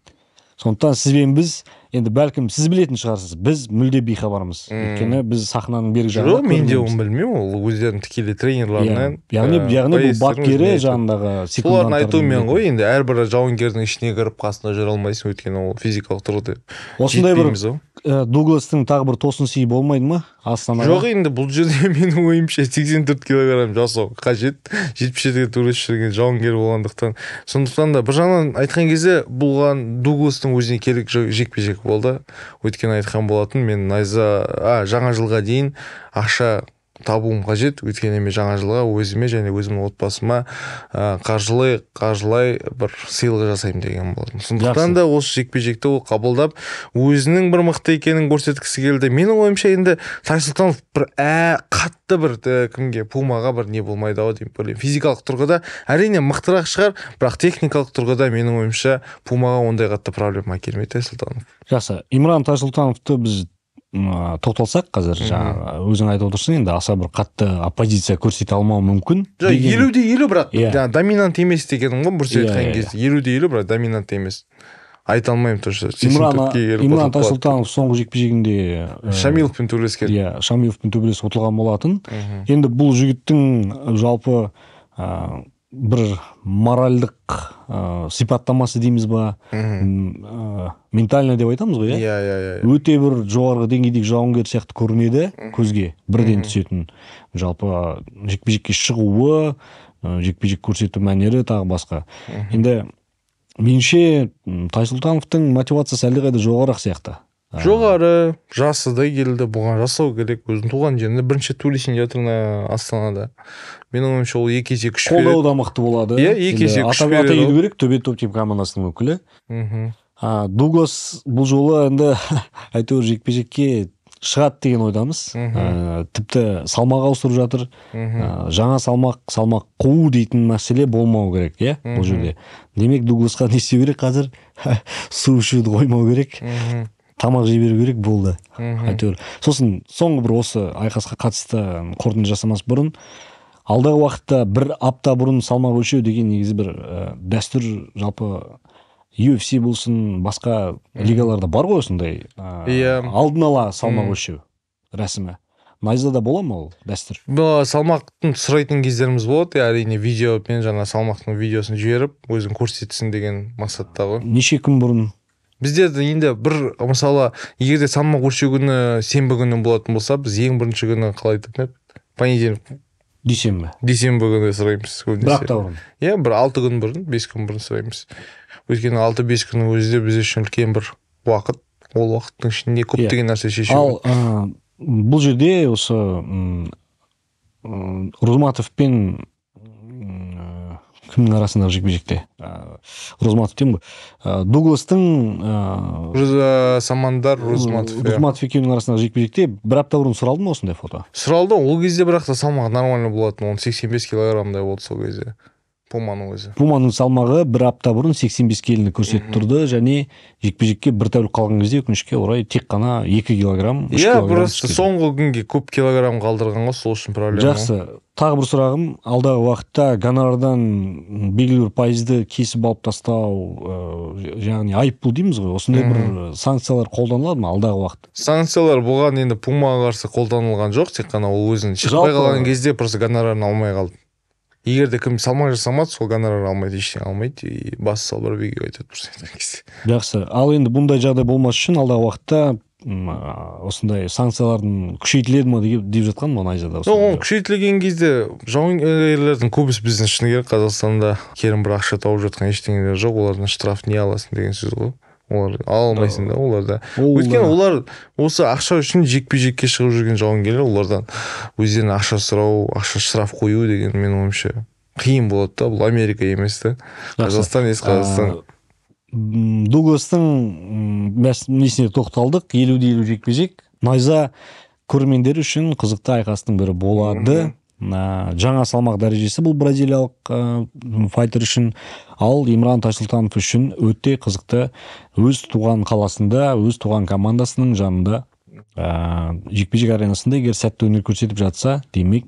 Сондықтан сізбен біз, енді бәлкім сіз білетін шығарсыз, біз мүлде бейхабармыз. Өйткені біз сахнаның бергі жағында көрмейміз. Жоқ, мен де оны білмеймін, ол өздерінің тікелей тренерларынан. Яғни бұл бапкері жанындағы солардың айтуымен ғой, енді әрбір жауынгердің ішіне кіріп қасына жүре алмайсың, өйткені ол физикалық тұрғыда жетпейміз ғой. Дугластың тағы бір тосын сыйы болмайды ма Астанаға? Жоқ, енді бұл жерде менің ойымша 84 килограмм жасау қажет, 77-ге тура жүрген жауынгер болғандықтан. Сондықтан да бір жағынан айтқан кезде бұлған Дугластың өзіне керек жекпе-жек болды. Өйткені айтқан болатын, мен жаңа жылға дейін ақша табуым қажет, өйткені мен жаңа жылға өзіме және өзімнің отбасыма қаржылай бір сыйлық жасаймын деген болдым. Сондықтан да осы жекпе-жекті ол қабылдап, өзінің бір мықты екенін көрсеткісі келді. Менің ойымша енді Тайсұлтанов бір қатты бір кімге Пумаға бір не болмайды ау деймін. Физикалық тұрғыда әрине мықтырақ шығар, бірақ техникалық тұрғыда менің ойымша Пумаға ондай қатты проблема келмейді Тайсұлтанов. Жақсы, Имран Тайсұлтановты біз тоқталсақ қазір, жаңағы өзің айтып отырсың, енді аса бір қатты оппозиция көрсете алмауы мүмкін. 50-50, бірақ доминант емес дегенім ғой, бір айтқан кезде 50-50, бірақ доминант емес. Айта алмаймын тоже. Имран Тайсұлтанов соңғы жекпе-жегінде Шамиловпен төбелескен. Шамиловпен төбелесіп ұтылған болатын. Енді бұл жігіттің жалпы бір моральдық сипаттамасы дейміз ба, ментально деп айтамыз ғой, өте бір жоғарғы деңгейдегі жауынгер сияқты көрінеді көзге, бірден түсетін. Жалпы жекпе-жекке шығуы, жекпе-жек көрсету мәнері тағы басқа. Енді меніңше Тайсұлтановтың мотивациясы әлдеқайда жоғарырақ сияқты. Жоғары, жасы да келді, бұған жасау керек, өзінің туған жерінде бірінші туристен жатырына Астанада. Менің ойымша ол екі есе күш береді. Қолдау да мықты болады. Екі есе күш береді. Ата еду керек, төбе топ-тип командасының өкілі. Дуглас бұл жолы енді әйтеуір жекпе-жекке шығады деген ойдамыз. Тіпті салмақ ауыстырып жатыр. Жаңа салмақ қуу дейтін мәселе болмау керек, бұл жерде. Демек Дугласқа не істеу керек қазір? Су ішуді қоймау керек. Тамақ жей беру керек, болды. Әйтеуір. Сосын соңғы бір осы айқасқа қатысты қорытынды жасамас бұрын, алдағы уақытта бір апта бұрын салмақ өлшеу деген негізі бір дәстүр, жалпы UFC болсын, басқа лигаларда бар ғой осындай. Алдын ала салмақ өлшеу рәсімі. Найзада бола ма ол дәстүр? Салмақтың сұрайтын кездеріміз болады, әрине видеопен жаңа салмақтың видеосын жіберіп, өзін көрсетсін деген мақсатта ғой. Неше күн бұрын? Біздерді енді бір, мысалы, егерде салмақ өлшеу күні сенбі күні болатын болса, біз ең бірінші күні қалай айтып понедельник, дүйсенбі күні сұраймыз. Бір апта бұрын? Бір 6 күн бұрын, 5 күн бұрын сұраймыз. Өйткені 6-5 күннің өзі біз үшін үлкен бір уақыт, ол уақыттың ішінде көптеген нәрсе шешу. Ал бұл жерде осы Розматов пен кімнің арасындағы жекпе-жекте? Розматов деймін ғой. Дугластың Самандар Розматов екеуінің арасындағы жекпе-жекте бір апта бұрын сұралды ма осындай фото? Сұралды, ол кезде бірақ та салмағы нормально болатын, оның 85 килограммдай болды сол кезде. Пуманың өзі. Пуманың салмағы бір апта бұрын 85 келіні көрсетіп тұрды, және жекпе-жекке бір тәулік қалған кезде өкінішке орай тек қана 2 килограмм, 3 килограмм. Просто соңғы күнге көп килограмм қалдырған ғой, сол үшін проблема. Жақсы. Тағы бір сұрағым, алдағы уақытта гонорардан белгілі бір пайызды кесіп алып тастау, яғни айыппұл дейміз ғой, осындай бір санкциялар қолданылады ма алдағы уақытта? Санкциялар бұған енді Пумаға қарсы қолданылған жоқ, тек қана ол өзін шықпай қалған кезде просто гонорарын алмай қалды. Егерде кім салмақ жасамады, сол гонорар алмайды, ештеңе алмайды, и басы салбыр беге айтады бұрыс айтқан кезде. Жақсы. Ал енді бұндай жағдай болмас үшін алдағы уақытта осындай санкциялардың күшейтіледі ма деп жатқан ба Найзада? Ол күшейтілген кезде жауынгерлердің көбісі біздің шыны керек Қазақстанда керім бір ақша тауып жатқан ештеңелер жоқ, олардан штраф не аласың деген сөз ғой. олар ала алмайсың да оларда. Ол Өйткені да. олар осы ақша үшін жекпе-жекке шығып жүрген жауынгерлер, олардан өздеріне ақша сұрау, ақша штраф қою деген менің ойымша қиын болады да. Бұл Америка емес та. Қазақстан ес Қазақстан. Дугластың несіне тоқталдық, 50-50 жекпе-жек. Найза көрермендер үшін қызықты айқастың бірі болады. Жаңа салмақ дәрежесі бұл бразилиялық файтер үшін, ал Имран Тайсұлтанов үшін өте қызықты, өз туған қаласында, өз туған командасының жанында жекпе-жек аренасында егер сәтті өнер көрсетіп жатса, демек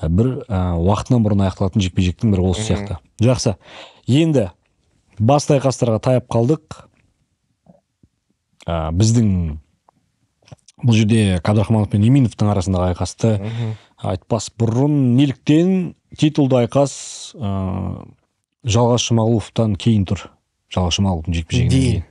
бір уақытынан бұрын аяқталатын жекпе-жектің бірі осы сияқты. Жақсы. Енді басты айқастарға таяп қалдық. Біздің бұл жерде Қабдрахманов пен Иминовтың арасындағы айқасты айтпас бұрын, неліктен титулды айқас Жалғас Жұмағұловтан кейін тұр? Жалғас Жұмағұловтың жекпе-жегінен кейін.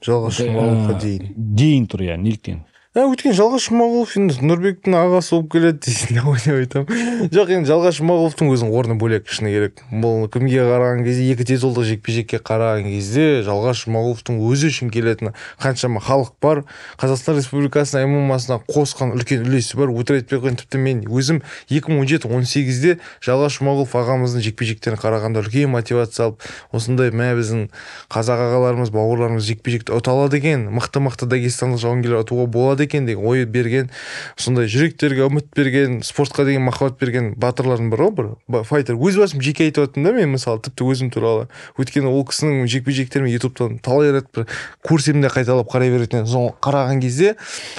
Жалғас Жұмағұловқа Дейін тұр, неліктен? Өйткені Жалғас Жұмағұлов енді Нұрбектің ағасы болып келеді дейсің, ойнап айтамын. Жоқ, енді Жалғас Жұмағұловтың өзінің орны бөлек, шыны керек. Бұл кімге қараған кезде, екі титулдық жекпе-жекке қараған кезде Жалғас Жұмағұловтың өзі үшін келетін қаншама халық бар. Қазақстан Республикасының ММА-сына қосқан үлкен үлесі бар. Өтірік айтпай қойын, тіпті мен өзім 2017-18-де Жалғас Жұмағұлов ағамыздың жекпе-жектеріне қарағанда үлкен мотивация алып, осындай біздің қазақ ағаларымыз, бауырларымыз жекпе-жекті ұта алады екен, мықты дагестандық жауынгерлер ұтуға болады екен деген ой берген, сондай жүректерге үміт берген, спортқа деген махаббат берген батырлардың бірі, бір файтер. Өз басым жеке айтып отырмын да, мен мысалы тіпті өзім туралы. Өйткені ол кісінің жекпе-жектерін ютубтан талай рет бір көрсем де қайталап қарай беретін. Соны қараған кезде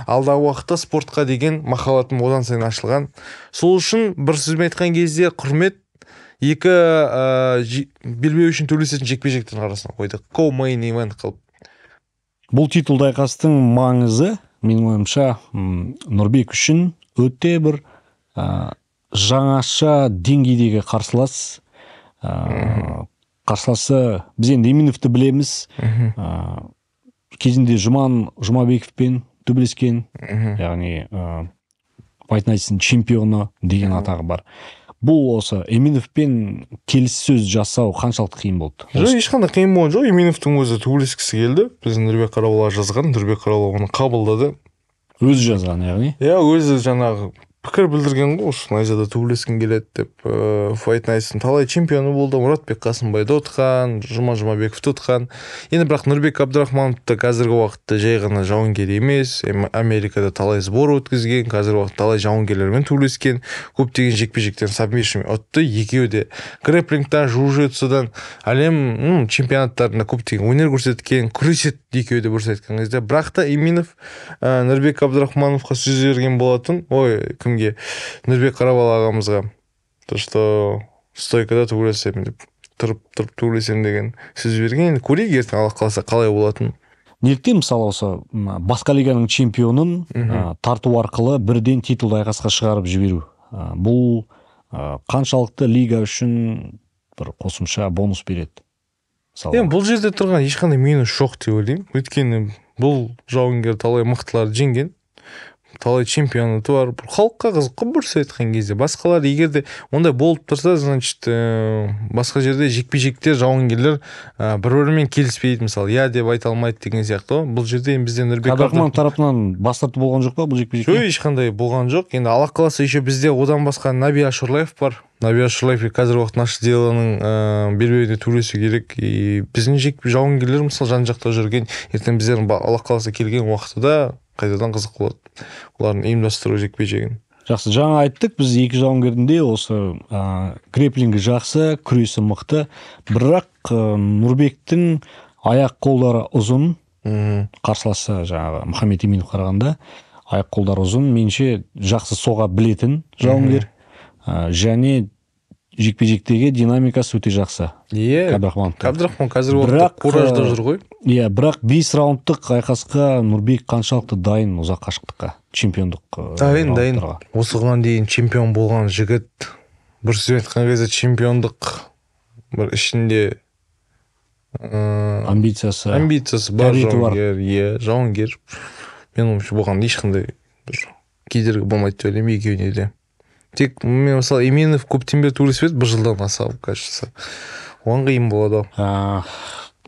алдағы уақытта спортқа деген махаббатым одан сайын ашылған. Сол үшін бір сөзбен айтқан кезде құрмет, екі белбеу үшін төрлесетін жекпе-жектердің арасына қойдық. Co-main event қылып. Бұл титулды айқастың маңызы, менің ойымша, Нұрбек үшін өте бір жаңаша деңгейдегі қарсылас. Қарсыласы, біз енді Иминовты білеміз. Кезінде Жұмабековпен төбелескен, яғни Fight Night'сың чемпионы деген атағы бар. Бұл осы Иминовпен келіссөз жасау қаншалықты қиын болды? Жоқ, ешқандай қиын болған жоқ. Иминовтың өзі төбелескісі келді. Біздің Нұрбек Қарабалаға жазған, Нұрбек Қарабалаға оны қабылдады. Өзі жазған, яғни? Өзі жаңағы пікір білдірген ғой, осы найзада төбелескім келеді деп. Fight Night'сың талай чемпионы болды. Мұратбек Қасымбайды ұтқан, Жұмабековты ұтқан. Енді бірақ Нұрбек Абдрахмановты қазіргі уақытта жай ғана жауынгер емес, Америкада талай сбор өткізген, қазіргі уақытта талай жауынгерлермен төбелескен, көптеген жекпе-жектен сабмишн ұтты. Екеуі де грэпплингтан, жужитсудан әлем чемпионаттарында көптеген өнер көрсеткен, күресет екеуі де көрсеткен айтқан кезде. Бірақ та Иминов Нұрбек Абдрахмановқа сөз берген болатын. Кімге? Нұрбек Қарабал ағамызға. То, что стойкада төбелесемін деп, тұрып төбелесемін деген сөз берген. Енді көрейік ертең Алла қаласа қалай болатын. Неліктен мысалы осы басқа лиганың чемпионын тарту арқылы бірден титулды айқасқа шығарып жіберу? Бұл қаншалықты лига үшін бір қосымша бонус береді? Бұл жерде тұрған ешқандай минус жоқ деп ойлаймын. Өйткені бұл жауынгер талай мықтыларды жеңген, талай чемпионаты бар. Халыққа қызық қой, бірсе айтқан кезде. Басқалар егерде ондай болып тұрса, значит, басқа жерде жекпе-жектер, жауынгерлер бір-бірімен келіспейді, мысалы, деп айта алмайды деген сияқты. Бұл жерде бізде Нұрбек Қабдрахманов тарапынан бас тарту болған жоқ па бұл жекпе-жекте? Жоқ, ешқандай болған жоқ. Енді Алла қаласа еще бізде одан басқа Наби Ашурлаев бар. Наби Ашурлаев қазіргі уақыт наш деланың белбеуіне төбелесу керек. Біздің жауынгерлер мысалы жан-жақта жүрген, ертең біздердің Алла қаласа келген уақытта қайтадан қызық болады. Олардың ұйымдастыру жекпе-жегін. Жақсы, жаңа айттық, біз екі жауынгердің де осы грэпплингі жақсы, күресі мықты. Бірақ Нұрбектің аяқ қолдары ұзын, қарсыласы жаңағы Мұхаммед Иминов қарағанда аяқ қолдары ұзын, меніңше жақсы соға білетін жауынгер. Және жекпе-жектегі динамикасы өте жақсы. Қабдрахман қазір уақытта куражда жүр ғой. Бірақ 5 раундтық айқасқа Нұрбек қаншалықты дайын ұзақ қашықтыққа, чемпиондық дайын. Осыған дейін чемпион болған жігіт, бір сөз айтқан кезде чемпиондық бір ішінде амбициясы бар жауынгер. Мен ойымша болған ешқандай кедергі болмайды деп ойлаймын екеуіне де. Тек мен мысалы Иминов көптен бері төбелесіп еді, бір жылдан аса кажется. Оған қиын болады.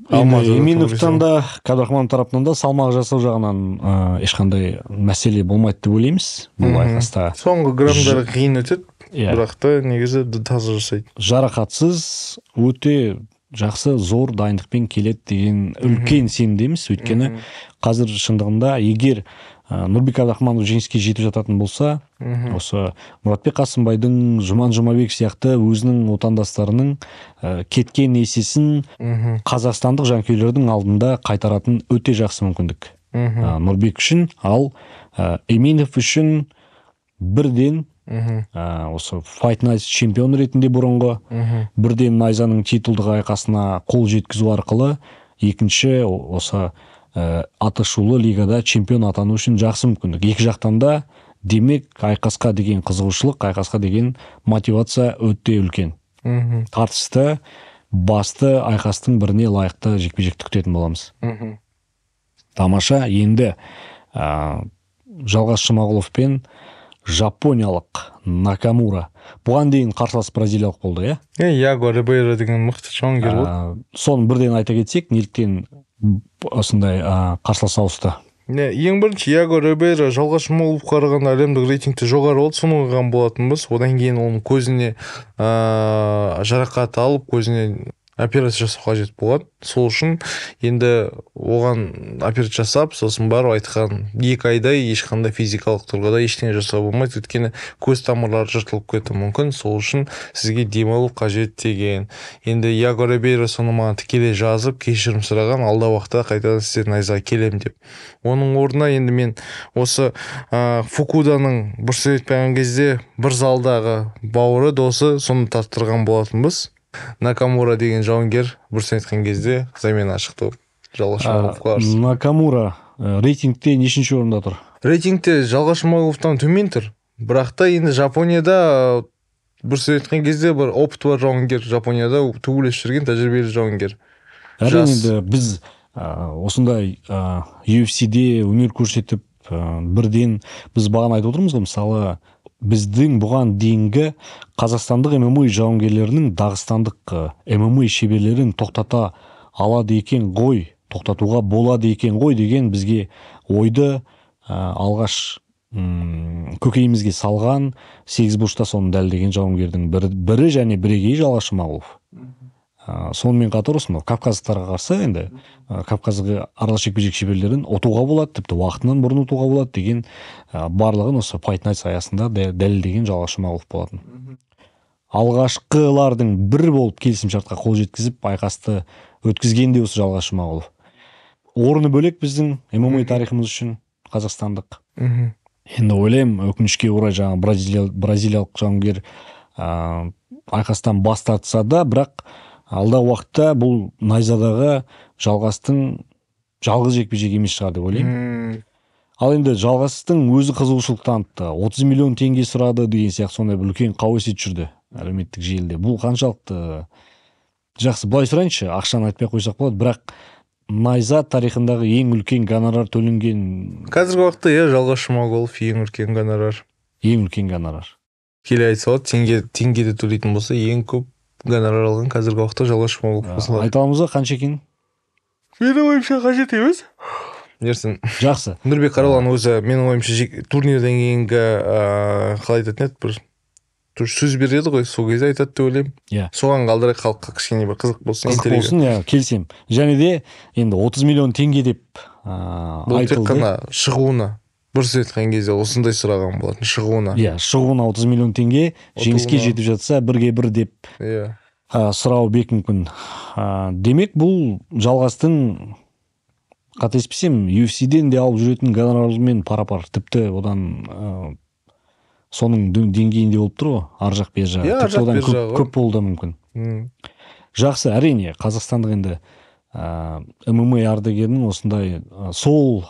Енді Эминовтан да Кабдрахманов тарапынан да салмақ жасау жағынан ешқандай мәселе болмайды деп ойлаймыз бұл айқаста. Соңғы граммдары қиын өтеді, бірақ та негізі таза жасайды. Жарақатсыз өте жақсы зор дайындықпен келеді деген үлкен сенімдеміз. Өйткені қазір шындығында егер Нұрбек Абдрахманов жеңіске жетіп жататын болса, осы Мұратбек Қасымбайдың, Жұман Жұмабек сияқты өзінің отандастарының кеткен есесін қазақстандық жанкүйерлердің алдында қайтаратын өте жақсы мүмкіндік. Нұрбек үшін, ал Эминов үшін бірден осы Fight Night чемпион ретінде бұрынғы, бірден Найзаның титулдық айқасына қол жеткізу арқылы екінші осы атышулы лигада чемпион атану үшін жақсы мүмкіндік. Екі жақтан да демек айқасқа деген қызығушылық, айқасқа деген мотивация өте үлкен. Тартысты, басты айқастың біріне лайықты жекпе-жекті күтетін боламыз. Тамаша. Енді Жалғас Жұмағұлов пен жапониялық Накамура. Бұған дейін қарсылас бразилиялық болды, Яго Рибейро деген мықты жауынгер болды. Соны бірден айта кетсек, неліктен осындай қарсылас ауысты? Ең бірінші Яго Рибейро Жалғас Жұмағұловқа қарағанда әлемдік рейтингте жоғары болды, соны қойған болатынбыз. Одан кейін оның көзіне жарақат алып, көзіне операция жасау қажет болған. Сол үшін енді оған операция жасап, сосын барып айтқан 2 айда ешқандай физикалық тұрғыда ештеңе жасау болмайды, өйткені көз тамырлары жыртылып кетуі мүмкін. Сол үшін сізге демалу қажет деген. Енді Яго Рибейро соны маған тікелей жазып, кешірім сұраған, алда уақытта қайтадан сіздердің Найзаға келем деп. Оның орнына енді мен осы Фукуданың бұрыс айтпаған кезде бір залдағы бауыры досы соны тапсырған болатынбыз. Накамура деген жауынгер бұрыс айтқан кезде замена шықты Жалғас Жұмағұловқа қарсы. Накамура рейтингте нешінші орында тұр? Рейтингте Жалғас Жұмағұловтан төмен тұр. Бірақ та енді Жапонияда бұрыс айтқан кезде бір опыт бар жауынгер, Жапонияда төбелес жүрген тәжірибелі жауынгер. Әрине біз осындай UFC-де өнер көрсетіп бірден біз бағана айтып отырмыз ғой, мысалы біздің бұған дейінгі қазақстандық ММА жауынгерлерінің дағыстандық ММА шеберлерін тоқтата алады екен ғой, тоқтатуға болады екен ғой деген бізге ойды алғаш көкейімізге салған, 8 бұрышта соны дәлелдеген жауынгердің бірі және бірегейі Жалғас Жұмағұлов. Сонымен қатар осы кавказдықтарға қарсы енді кавказдағы аралас жекпе-жек шеберлерін ұтуға болады, тіпті уақытынан бұрын ұтуға болады деген барлығын осы Fight Night аясында дәлелдеген Жалғас Жұмағұлов болатын. Алғашқылардың бірі болып келісімшартқа қол жеткізіп айқасты өткізген де осы Жалғас Жұмағұлов. Орны бөлек біздің ММА тарихымыз үшін қазақстандық. Енді ойлаймын, өкінішке орай бразилиялық жауынгер айқастан бас тартса да, бірақ алда уақытта бұл Найзадағы Жалғастың жалғыз жекпе-жек емес шығар деп ойлаймын. Ал енді Жалғастың өзі қызығушылық танытты, 30 миллион теңге сұрады деген сияқты сондай бір үлкен қауесет жүрді әлеуметтік желіде. Бұл қаншалықты жақсы? Былай сұрайыншы, ақшаны айтпай қойсақ болады, бірақ Найза тарихындағы ең үлкен гонорар төленген. Қазіргі уақытта Жалғас Жұмағұлов ең үлкен гонорар. Ең үлкен гонорар. Келе айтса болады, теңгеде төлейтін болса, ең көп гонорар алған қазіргі уақытта Жалғас Жұмағұлов болса. Айта аламыз ба қанша екен? Менің ойымша қажет емес. Нерсін? Жақсы. Нұрбек Қаралан өзі менің ойымша турнирден кейінгі қалай айтатын еді, бір сөз береді ғой, сол кезде айтады деп ойлаймын. Соған қалдырай халыққа кішкене бір қызық болсын. Қызық болсын, келсем. Және де енді 30 миллион теңге деп айтылды. Бұл тек қана шығуына. Бұрыс айтқан кезде осындай сұраған болатын, шығуына. Шығуына 30 миллион теңге, жеңіске жетіп жатса бірге бір деп сұрау бек мүмкін. Демек бұл Жалғастың, қателеспесем, UFC-ден де алып жүретін гонорармен пара-пар, тіпті одан соның деңгейінде болып тұр ғой, ар жақ бер жағы. Тіпті одан көп болуы да мүмкін. Жақсы, әрине, қазақстандық енді ММА ардагерінің осындай сол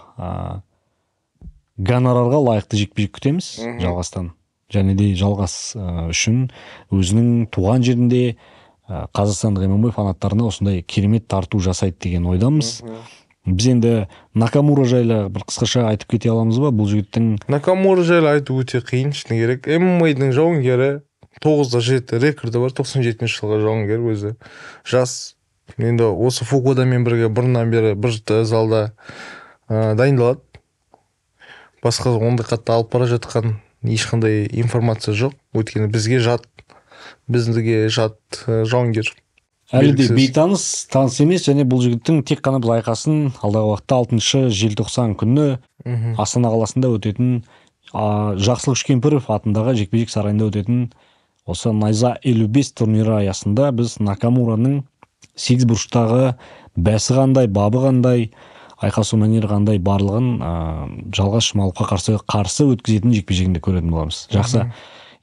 гонорарға лайықты жекпе-жек күтеміз Жалғастан. Және де Жалғас үшін өзінің туған жерінде қазақстандық ММА фанаттарына осындай керемет тарту жасайды деген ойдамыз. Біз енді Накамура жайлы бір қысқаша айтып кете аламыз ба? Бұл жігіттің Накамура жайлы айту өте қиын, шыны керек. ММА-ның жауынгері 9-7 рекорды бар, 97 жылғы жауынгер өзі. Жас, енді осы Фукудамен бірге бұрыннан бері бір залда дайындалады. Басқа ондай қатты алып бара жатқан ешқандай информация жоқ. Өйткені бізге жат жауынгер. Әлі де Белгісіз. бейтаныс, таныс емес, және бұл жігіттің тек қана біз айқасын алдағы уақытта 6 желтоқсан күні Астана қаласында өтетін Жақсылық Үшкемпіров атындағы жекпе-жек сарайында өтетін осы Найза 55 турнирі аясында біз Накамураның 8 бұрыштағы бәсі қандай, бабы қандай, айқасу мәнері қандай барлығын Жалғас Жұмаловқа қарсы өткізетін жекпе-жегінде көретін боламыз. Жақсы.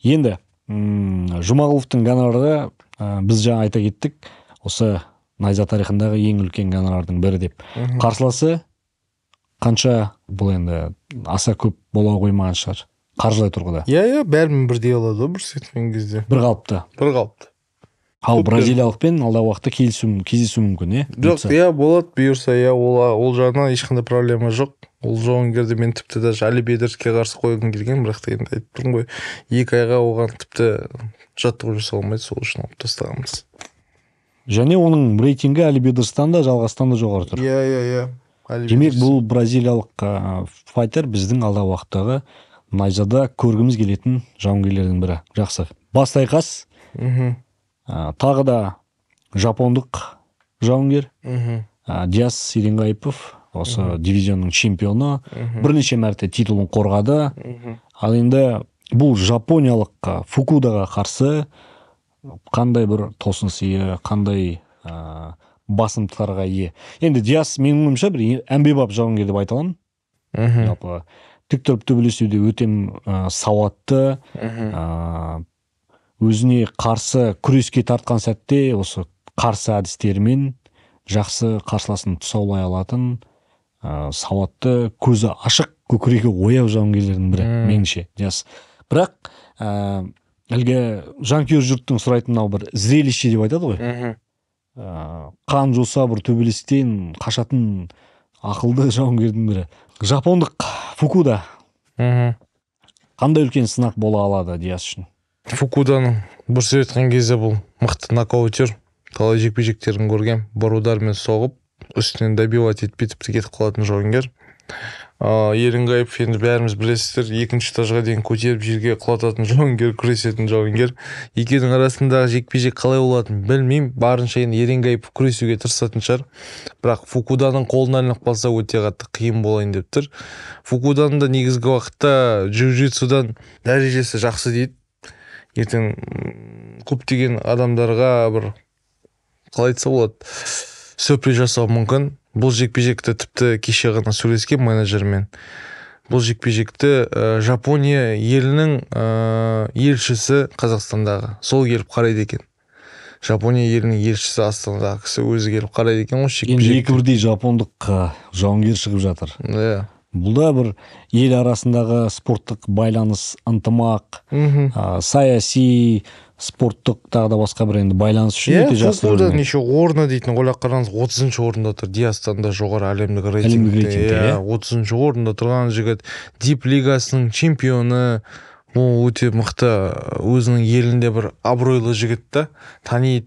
Енді Жұмағұловтың гонорары біз жаңа айта кеттік, осы найза тарихындағы ең үлкен гонорардың бірі деп. Қарсыласы қанша, бұл енді аса көп бола қоймаған шығар қаржылай тұрғыда. Иә, бәрін бірдей алады ғой, бір сеткен кезде. Бір қалыпты. Ал бразилиялықпен алдағы уақытта кездесу мүмкін, Жоқ, болады, бұйырса, ол жағынан ешқандай проблема жоқ. Ол жауынгерді мен тіпті даже Али Бедірске қарсы қойғым келген, бірақ та енді айтып тұрмын ғой, 2 айға оған тіпті жаттығу жасауға болмайды, сол үшін алып тастағанбыз. Және оның рейтингі Али Бедірстан да Жалғастан да жоғары тұр. Иә. Демек, бұл бразилиялық файтер біздің алдағы уақыттағы найзада көргіміз келетін жауынгерлердің бірі. Жақсы. Басты айқас. Тағы да жапондық жауынгер Диас Еренғайыпов, осы дивизионның чемпионы, бірнеше мәрте титулын қорғады. Ал енді бұл жапониялық Фукудаға қарсы қандай бір тосынсыйы, қандай басымдықтарға ие. Енді Диас менің ойымша бір әмбебап жауынгер деп айта аламын. Жалпы тік тұрып төбелесуде өте сауатты, өзіне қарсы күреске тартқан сәтте осы қарсы әдістерімен жақсы қарсыласын тұсаулай алатын, сауатты, көзі ашық, көкірегі ояу жауынгерлердің бірі, меніңше Диас. Бірақ әлгі жанкүйер жұрттың сұрайтын мынау бір зрелище деп айтады ғой. Қан жоса бір төбелестен қашатын ақылды жауынгердің бірі. Жапондық Фукуда қандай үлкен сынақ бола алады Диас үшін? Фукуданың бұрыс еткен кезде бұл мықты нокаутер, талай жекпе-жектерін көрген, бір удармен соғып, үстінен добивать етпей тіпті кетіп қалатын жауынгер. Еренғайып енді бәріміз білесіздер, 2-ші этажға дейін көтеріп жерге құлататын жауынгер, күресетін жауынгер. Екеудің арасындағы жекпе-жек қалай болатынын білмеймін. Барынша енді Еренғайып күресуге тырысатын шығар. Бірақ Фукуданың қолына ілініп қалса өте қатты қиын болайын деп тұр. Фукуданың да негізгі уақытта джиу-джитсудан дәрежесі жақсы дейді. Ертең көптеген адамдарға бір қалай айтса болады, сюрприз жасау мүмкін. Бұл жекпе-жекті тіпті кеше ғана сөйлескен менеджермен. Бұл жекпе-жекті Жапония елінің елшісі Қазақстандағы сол келіп қарайды екен. Жапония елінің елшісі Астанадағы кісі өзі келіп қарайды екен. Енді екі бірдей жапондық жауынгер шығып жатыр. Бұл да бір ел арасындағы спорттық байланыс, ынтымақ, саяси, спорттық тағы да басқа бір енді байланыс үшін өте жақсы. Фукуда неше орны дейтін ойлап қараңыз, 30-ші орында тұр. Диастан да жоғары әлемдік рейтингте. 30-ші орында тұрған жігіт, Дип лигасының чемпионы. Ол өте мықты, өзінің елінде бір абыройлы жігіт та, таниды.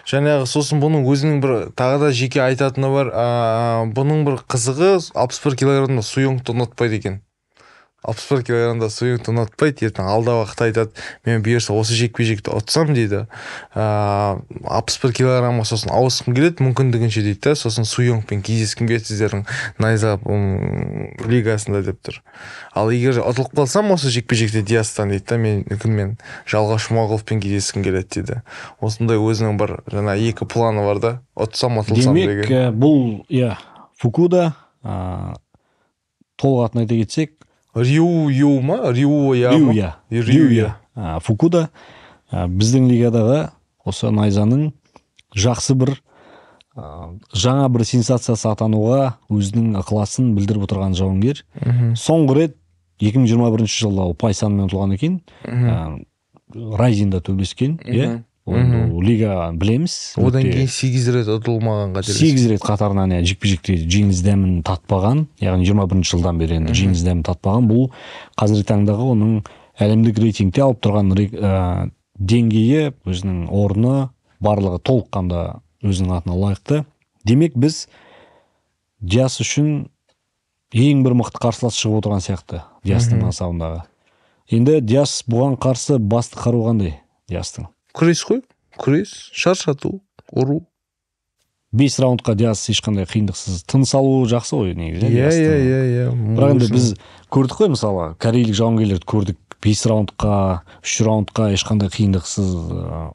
Жаңағы сосын бұның өзінің бір тағы да жеке айтатыны бар. Бұның бір қызығы 61 килограммда суйоңды ұнатпайды екен. 61 килограммда суйоңды ұнатпайды. Ертең алда уақыт айтады, мен бұйырса осы жекпе-жекті ұтсам дейді. 61 килограммға сосын ауысқым келеді, мүмкіндігінше дейді. Сосын суйоңпен кездескім келеді сіздердің найза лигасында деп тұр. Ал егер ұтылып қалсам осы жекпе-жекте Диастан дейді, мен Жалғас Жұмағұловпен кездескім келеді дейді. Осындай өзінің бір жаңа екі планы бар да, ұтсам ұтылсам деген. Демек, бұл Фукуда, толық атын айта кетсек, Рюя. Фукуда біздің лигадағы осы найзаның жақсы бір жаңа бір сенсациясы атануға өзінің ықыласын білдіріп отырған жауынгер. Соңғы рет 2021 жылы Пайсанмен ұтылған екен. Райзинда төбелескен, лига білеміз. Одан кейін 8 рет ұтылмаған қателес. 8 рет қатарынан жекпе-жекте жеңіс дәмін татпаған, яғни 21 жылдан бері енді жеңіс дәмін татпаған. Бұл қазіргі таңдағы оның әлемдік рейтингте алып тұрған деңгейі, өзінің орны барлығы толыққанда өзінің атына лайықты. Демек біз Диас үшін ең бір мықты қарсылас шығып отырған сияқты Диастың асауындағы. Енді Диас бұған қарсы басты қару қандай Диастың? Күрес қой, күрес, шаршату, ұру. 5 раундқа Диас ешқандай қиындықсыз тыныс алуы жақсы ғой негізі. Иә. Бірақ енді біз көрдік қой, мысалы, корейлік жауынгерлерді көрдік. 5 раундқа, 3 раундқа ешқандай қиындықсыз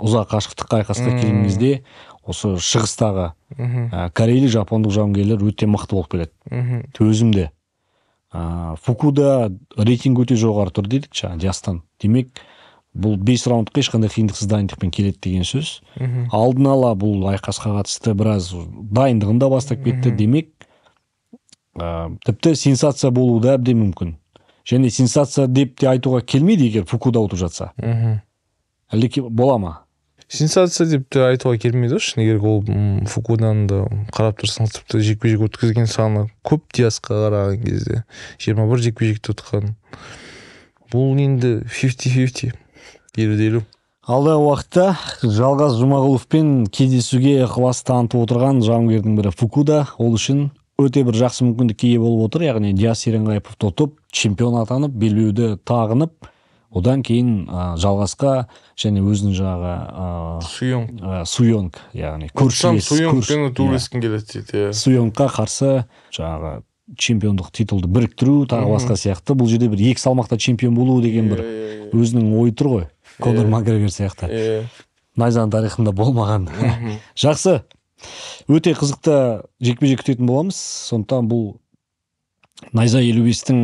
ұзақ қашықтыққа айқасқа келген кезде осы шығыстағы корейлік, жапондық жауынгерлер өте мықты болып келеді. Төзімді. Фукуда рейтинг өте жоғары тұр дедік Диастан. Демек, бұл 5 раундқа ешқандай қиындықсыз дайындықпен келеді деген сөз. Алдын ала бұл айқасқа қатысты біраз дайындығын да бастап кетті. Демек, тіпті сенсация болуы да әбден мүмкін. Және сенсация деп те айтуға келмейді егер Фукуда ұтып жатса. Әлде бола ма? Сенсация деп те айтуға келмейді ғой. Егер ол Фукуданды қарап тұрсаңыз, тіпті жекпе-жек өткізген саны көп Диасқа қараған кезде. 21 жекпе-жекті ұтқан. Бұл енді 50-50. 50-50. Алдағы уақытта Жалғас Жұмағұловпен кездесуге ықылас танытып отырған жауынгердің бірі Фукуда. Ол үшін өте бір жақсы мүмкіндікке ие болып отыр. Яғни Диас Еренғайыповты ұтып, чемпион атанып, белбеуді тағынып, одан кейін Жалғасқа және өзінің жаңағы Суйонг, яғни көршілес. Суйонгпен төбелескім келеді дейді. Суйонгқа қарсы жаңағы чемпиондық титулды біріктіру, тағы басқа сияқты. Бұл жерде бір 2 салмақта чемпион болу деген бір өзінің ойы тұр ғой. Конор Макгрегор сияқты. Найзаның тарихында болмаған. Жақсы. Өте қызықты жекпе-жек күтетін боламыз. Сондықтан бұл Найза 55-тің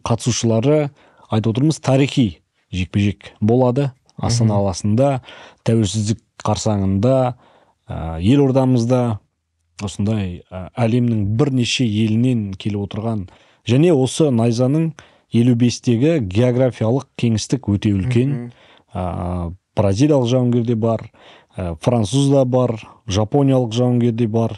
қатысушылары айтып отырмыз, тарихи жекпе-жек болады. Астана қаласында, тәуелсіздік қарсаңында, елордамызда осындай әлемнің бірнеше елінен келіп отырған, және осы Найзаның 55-тегі географиялық кеңістік өте үлкен. Бразилиялық жауынгер де бар, француз да бар, жапониялық жауынгер де бар.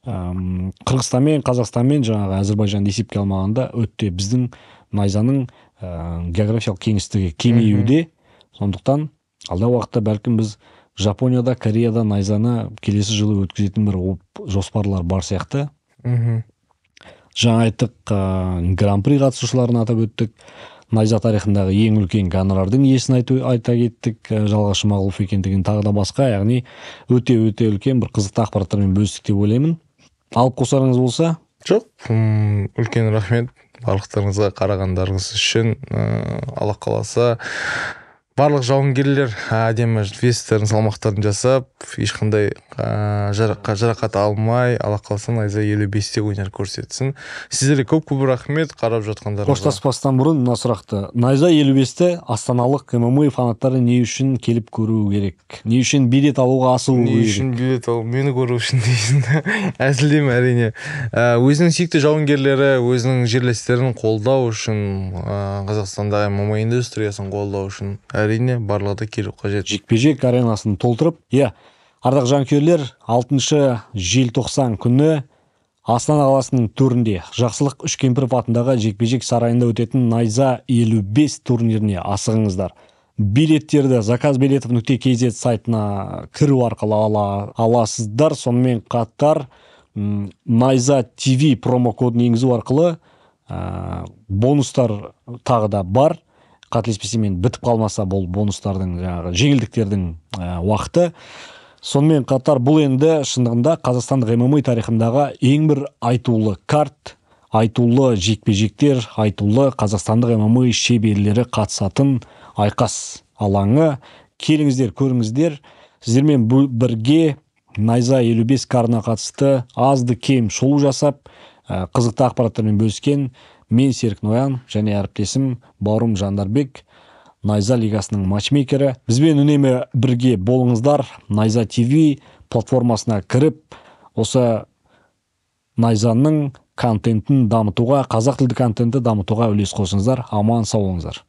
Қырғызстанмен, Қазақстанмен, жаңағы Әзербайжанды есепке алмағанда өте біздің Найзаның географиялық кеңістігі кеңеюде. Сондықтан алдағы уақытта бәлкім біз Жапонияда, Кореяда Найзаны келесі жылы өткізетін бір жоспарлар бар сияқты. Жаңа айттық, гран-при қатысушыларын атап өттік. Найза тарихындағы ең үлкен гонорардың иесін айта кеттік. Жалғас Жұмағұлов екендігін тағы да басқа, яғни өте үлкен бір қызықты ақпараттармен бөлістік деп ойлаймын. Алып қосарыңыз болса? Жоқ, үлкен рахмет барлықтарыңызға қарағандарыңыз үшін. Алла қаласа барлық жауынгерлер әдемі вестердің салмақтарын жасап, ешқандай жарақат алмай, Алла қаласа Найза 55-те өнер көрсетсін. Сіздерге көп рахмет қарап жатқандарыңызға. Қоштаспастан бұрын мына сұрақты. Найза 55-те астаналық ММА фанаттары не үшін келіп көру керек? Не үшін билет алуға асығу керек? Не үшін билет алу? Мені көру үшін дейсің. Әзілдеймін әрине. Өзінің сүйікті жауынгерлері, өзінің жерлестерін қолдау үшін, Қазақстандағы ММА индустриясын қолдау үшін әрине барлығы келу қажет. Жекпе-жек аренасын толтырып, ардақ жанкүйерлер, 6 желтоқсан күні Астана қаласының төрінде Жақсылық Үшкемпіров атындағы жекпе-жек сарайында өтетін Найза 55 турниріне асығыңыздар. Билеттерді zakazbiletov.kz сайтына кіру арқылы аласыздар. Сонымен қатар Найза TV промокодын енгізу арқылы бонустар тағы да бар. Қателеспесем, бітіп қалмаса бұл бонустардың, жеңілдіктердің уақыты. Сонымен қатар бұл енді шындығында Қазақстандық ММА тарихындағы ең бір айтулы карт, айтулы жекпе-жектер, айтулы Қазақстандық ММА шеберлері қатысатын айқас алаңы. Келіңіздер, көріңіздер. Сіздермен бірге Найза 55 карына қатысты азды кем шолу жасап, қызықты ақпараттармен бөліскен мен Серік Ноян және әріптесім Бауырым Жандарбек, Найза лигасының матчмейкері. Бізбен үнемі бірге болыңыздар. Найза TV платформасына кіріп, осы Найзаның контентін дамытуға, қазақ тілді контентті дамытуға үлес қосыңыздар. Аман сау болыңыздар.